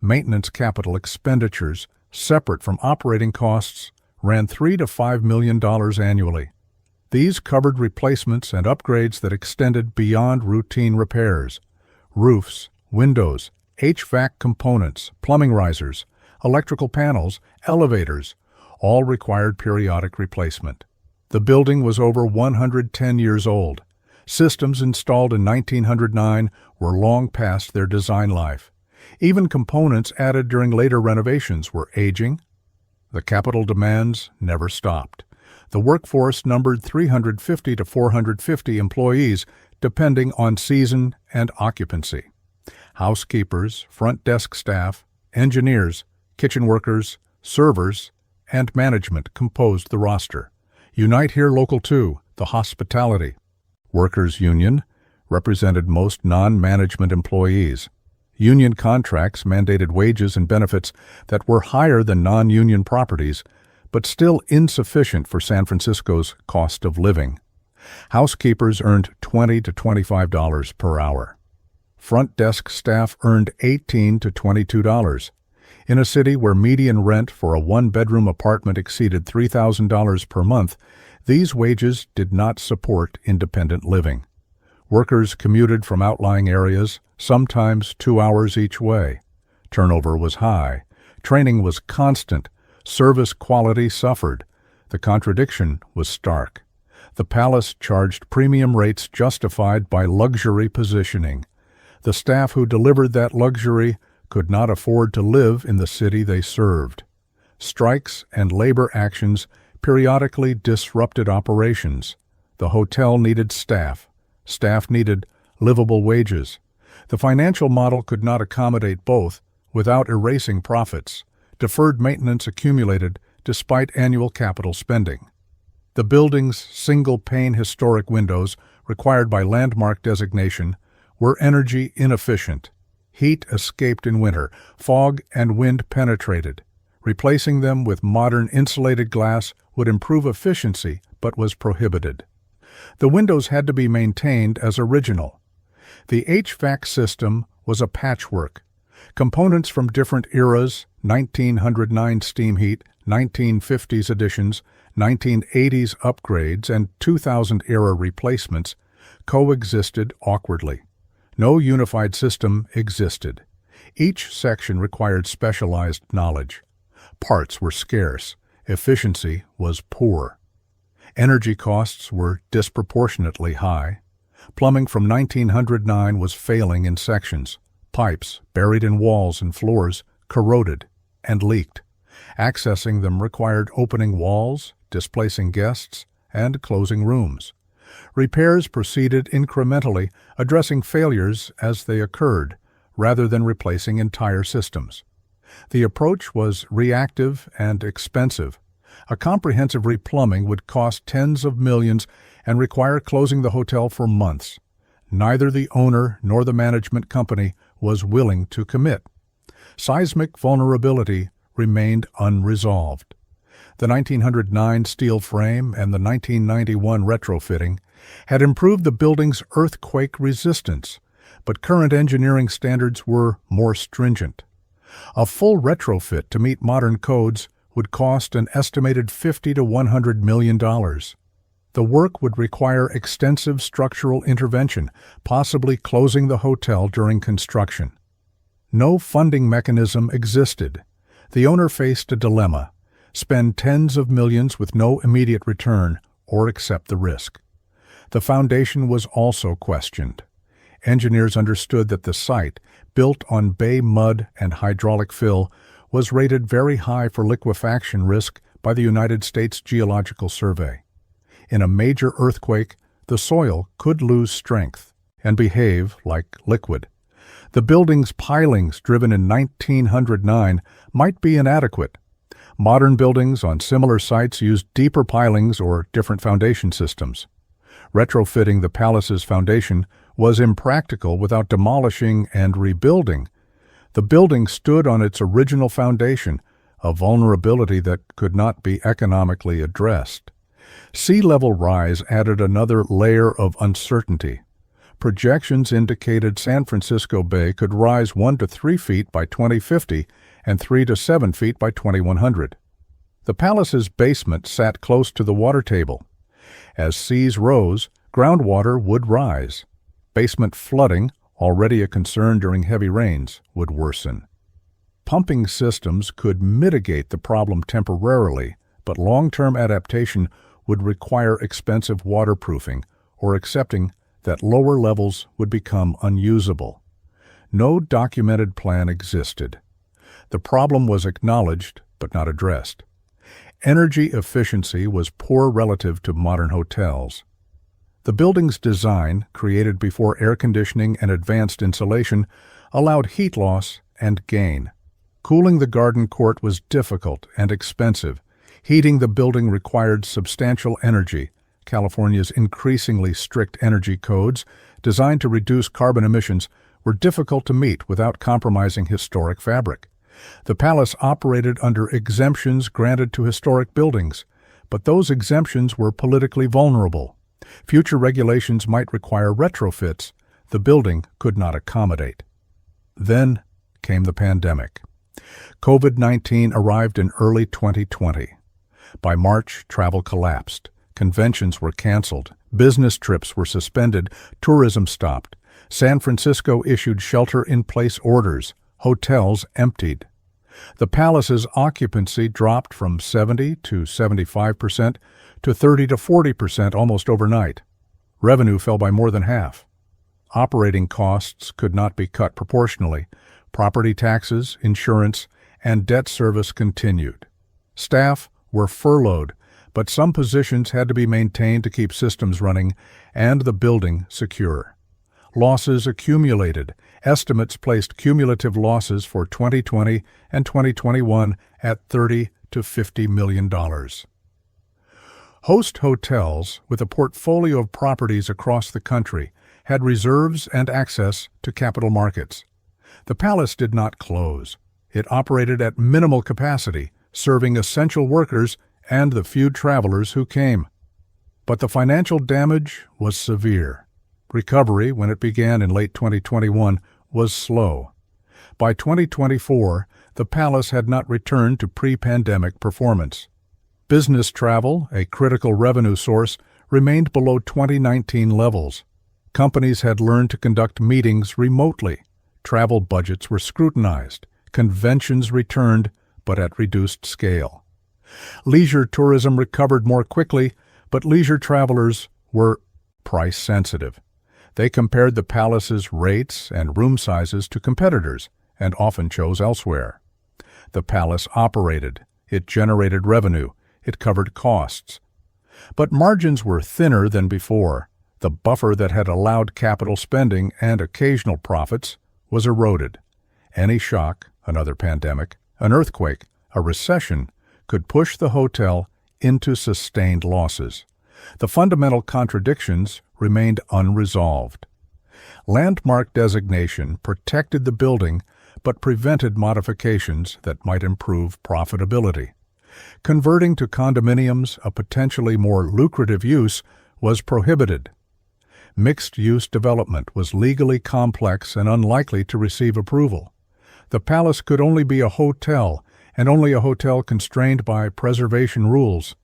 Maintenance capital expenditures, separate from operating costs, ran $3 to $5 million annually. These covered replacements and upgrades that extended beyond routine repairs. Roofs, windows, HVAC components, plumbing risers, electrical panels, elevators, all required periodic replacement. The building was over 110 years old. Systems installed in 1909 were long past their design life. Even components added during later renovations were aging. The capital demands never stopped. The workforce numbered 350 to 450 employees, depending on season and occupancy. Housekeepers, front desk staff, engineers, kitchen workers, servers, and management composed the roster. Unite Here Local 2, the hospitality. Workers' Union represented most non-management employees. Union contracts mandated wages and benefits that were higher than non-union properties, but still insufficient for San Francisco's cost of living. Housekeepers earned $20 to $25 per hour. Front desk staff earned $18 to $22. In a city where median rent for a one-bedroom apartment exceeded $3,000 per month, these wages did not support independent living. Workers commuted from outlying areas, sometimes 2 hours each way. Turnover was high. Training was constant. Service quality suffered. The contradiction was stark. The palace charged premium rates justified by luxury positioning. The staff who delivered that luxury could not afford to live in the city they served. Strikes and labor actions periodically disrupted operations. The hotel needed staff. Staff needed livable wages. The financial model could not accommodate both without erasing profits. Deferred maintenance accumulated despite annual capital spending. The building's single-pane historic windows, required by landmark designation, were energy inefficient. Heat escaped in winter, fog and wind penetrated. Replacing them with modern insulated glass would improve efficiency but was prohibited. The windows had to be maintained as original. The HVAC system was a patchwork. Components from different eras, 1909 steam heat, 1950s additions, 1980s upgrades, and 2000-era replacements, coexisted awkwardly. No unified system existed. Each section required specialized knowledge. Parts were scarce. Efficiency was poor. Energy costs were disproportionately high. Plumbing from 1909 was failing in sections. Pipes, buried in walls and floors, corroded and leaked. Accessing them required opening walls, displacing guests, and closing rooms. Repairs proceeded incrementally, addressing failures as they occurred, rather than replacing entire systems. The approach was reactive and expensive. A comprehensive replumbing would cost tens of millions and require closing the hotel for months. Neither the owner nor the management company was willing to commit. Seismic vulnerability remained unresolved. The 1909 steel frame and the 1991 retrofitting had improved the building's earthquake resistance, but current engineering standards were more stringent. A full retrofit to meet modern codes would cost an estimated $50 to $100 million. The work would require extensive structural intervention, possibly closing the hotel during construction. No funding mechanism existed. The owner faced a dilemma: spend tens of millions with no immediate return, or accept the risk. The foundation was also questioned. Engineers understood that the site, built on bay mud and hydraulic fill, was rated very high for liquefaction risk by the United States Geological Survey. In a major earthquake, the soil could lose strength and behave like liquid. The building's pilings, driven in 1909, might be inadequate. Modern buildings on similar sites used deeper pilings or different foundation systems. Retrofitting the palace's foundation was impractical without demolishing and rebuilding. The building stood on its original foundation, a vulnerability that could not be economically addressed. Sea level rise added another layer of uncertainty. Projections indicated San Francisco Bay could rise 1 to 3 feet by 2050 and 3 to 7 feet by 2100. The palace's basement sat close to the water table. As seas rose, groundwater would rise. Basement flooding, already a concern during heavy rains, would worsen. Pumping systems could mitigate the problem temporarily, but long-term adaptation would require expensive waterproofing or accepting that lower levels would become unusable. No documented plan existed. The problem was acknowledged but not addressed. Energy efficiency was poor relative to modern hotels. The building's design, created before air conditioning and advanced insulation, allowed heat loss and gain. Cooling the garden court was difficult and expensive. Heating the building required substantial energy. California's increasingly strict energy codes, designed to reduce carbon emissions, were difficult to meet without compromising historic fabric. The palace operated under exemptions granted to historic buildings, but those exemptions were politically vulnerable. Future regulations might require retrofits the building could not accommodate. Then came the pandemic. COVID-19 arrived in early 2020. By March, travel collapsed. Conventions were canceled. Business trips were suspended. Tourism stopped. San Francisco issued shelter-in-place orders. Hotels emptied. The palace's occupancy dropped from 70 to 75% to 30 to 40% almost overnight. Revenue fell by more than half. Operating costs could not be cut proportionally. Property taxes, insurance, and debt service continued. Staff were furloughed, but some positions had to be maintained to keep systems running and the building secure. Losses accumulated. Estimates placed cumulative losses for 2020 and 2021 at $30 to $50 million. Host hotels, with a portfolio of properties across the country, had reserves and access to capital markets. The palace did not close. It operated at minimal capacity, serving essential workers and the few travelers who came. But the financial damage was severe. Recovery, when it began in late 2021, was slow. By 2024, the palace had not returned to pre-pandemic performance. Business travel, a critical revenue source, remained below 2019 levels. Companies had learned to conduct meetings remotely. Travel budgets were scrutinized. Conventions returned, but at reduced scale. Leisure tourism recovered more quickly, but leisure travelers were price-sensitive. They compared the palace's rates and room sizes to competitors and often chose elsewhere. The palace operated. It generated revenue. It covered costs. But margins were thinner than before. The buffer that had allowed capital spending and occasional profits was eroded. Any shock, another pandemic, an earthquake, a recession, could push the hotel into sustained losses. The fundamental contradictions remained unresolved. Landmark designation protected the building but prevented modifications that might improve profitability. Converting to condominiums, a potentially more lucrative use, was prohibited. Mixed-use development was legally complex and unlikely to receive approval. The palace could only be a hotel, and only a hotel constrained by preservation rules.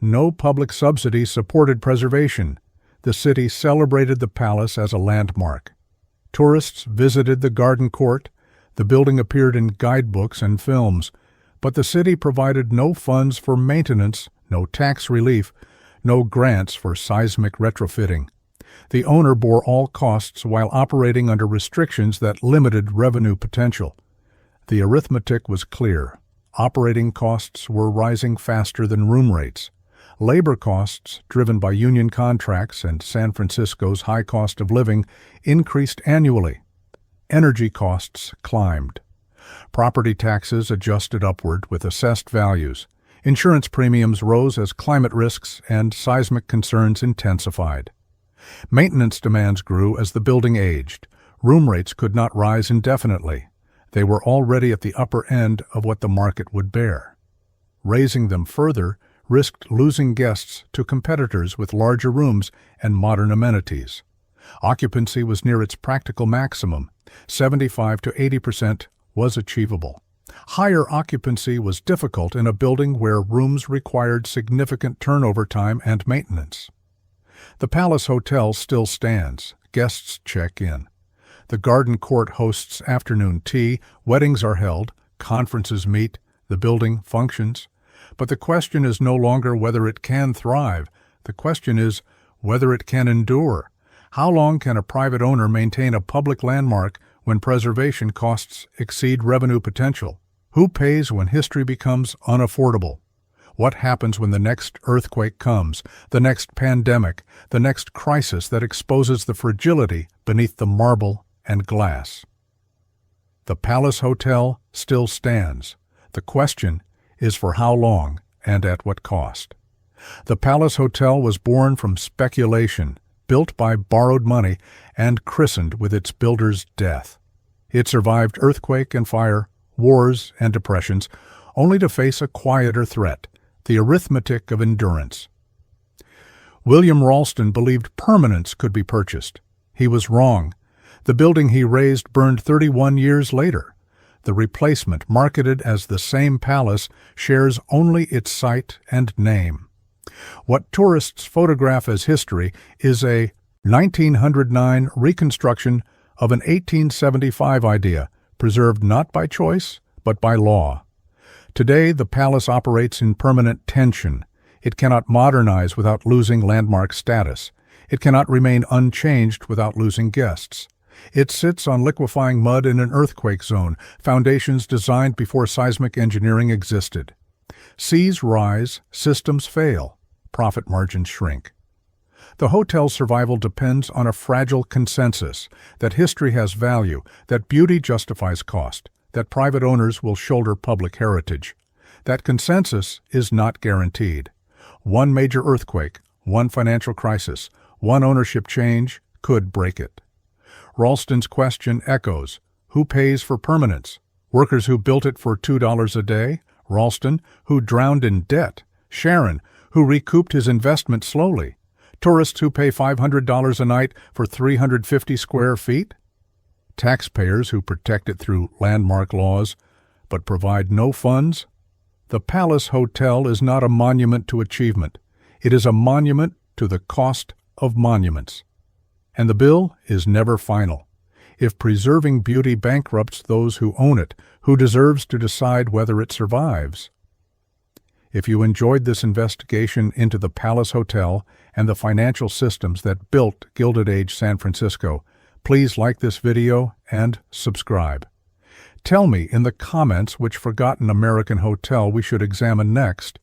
No public subsidy supported preservation. The city celebrated the palace as a landmark. Tourists visited the garden court. The building appeared in guidebooks and films, but the city provided no funds for maintenance, no tax relief, no grants for seismic retrofitting. The owner bore all costs while operating under restrictions that limited revenue potential. The arithmetic was clear. Operating costs were rising faster than room rates. Labor costs, driven by union contracts and San Francisco's high cost of living, increased annually. Energy costs climbed. Property taxes adjusted upward with assessed values. Insurance premiums rose as climate risks and seismic concerns intensified. Maintenance demands grew as the building aged. Room rates could not rise indefinitely. They were already at the upper end of what the market would bear. Raising them further risked losing guests to competitors with larger rooms and modern amenities. Occupancy was near its practical maximum. 75 to 80% was achievable. Higher occupancy was difficult in a building where rooms required significant turnover time and maintenance. The Palace Hotel still stands. Guests check in. The Garden Court hosts afternoon tea, weddings are held, conferences meet, the building functions. But the question is no longer whether it can thrive. The question is whether it can endure. How long can a private owner maintain a public landmark when preservation costs exceed revenue potential? Who pays when history becomes unaffordable? What happens when the next earthquake comes, the next pandemic, the next crisis that exposes the fragility beneath the marble and glass? The Palace Hotel still stands. The question is for how long and at what cost. The Palace Hotel was born from speculation, built by borrowed money, and christened with its builder's death. It survived earthquake and fire, wars and depressions, only to face a quieter threat, the arithmetic of endurance. William Ralston believed permanence could be purchased. He was wrong. The building he raised burned 31 years later. The replacement, marketed as the same palace, shares only its site and name. What tourists photograph as history is a 1909 reconstruction of an 1875 idea, preserved not by choice, but by law. Today, the palace operates in permanent tension. It cannot modernize without losing landmark status. It cannot remain unchanged without losing guests. It sits on liquefying mud in an earthquake zone, foundations designed before seismic engineering existed. Seas rise, systems fail, profit margins shrink. The hotel's survival depends on a fragile consensus that history has value, that beauty justifies cost, that private owners will shoulder public heritage. That consensus is not guaranteed. One major earthquake, one financial crisis, one ownership change could break it. Ralston's question echoes: who pays for permanence? Workers who built it for $2 a day? Ralston, who drowned in debt? Sharon, who recouped his investment slowly? Tourists who pay $500 a night for 350 square feet? Taxpayers who protect it through landmark laws, but provide no funds? The Palace Hotel is not a monument to achievement. It is a monument to the cost of monuments. And the bill is never final. If preserving beauty bankrupts those who own it, who deserves to decide whether it survives? If you enjoyed this investigation into the Palace Hotel and the financial systems that built Gilded Age San Francisco, please like this video and subscribe. Tell me in the comments which forgotten American hotel we should examine next: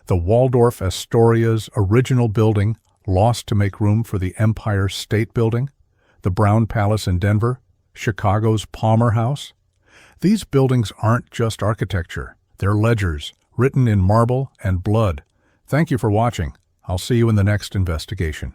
the Waldorf Astoria's original building, lost to make room for the Empire State Building, the Brown Palace in Denver, Chicago's Palmer House. These buildings aren't just architecture, they're ledgers, written in marble and blood. Thank you for watching. I'll see you in the next investigation.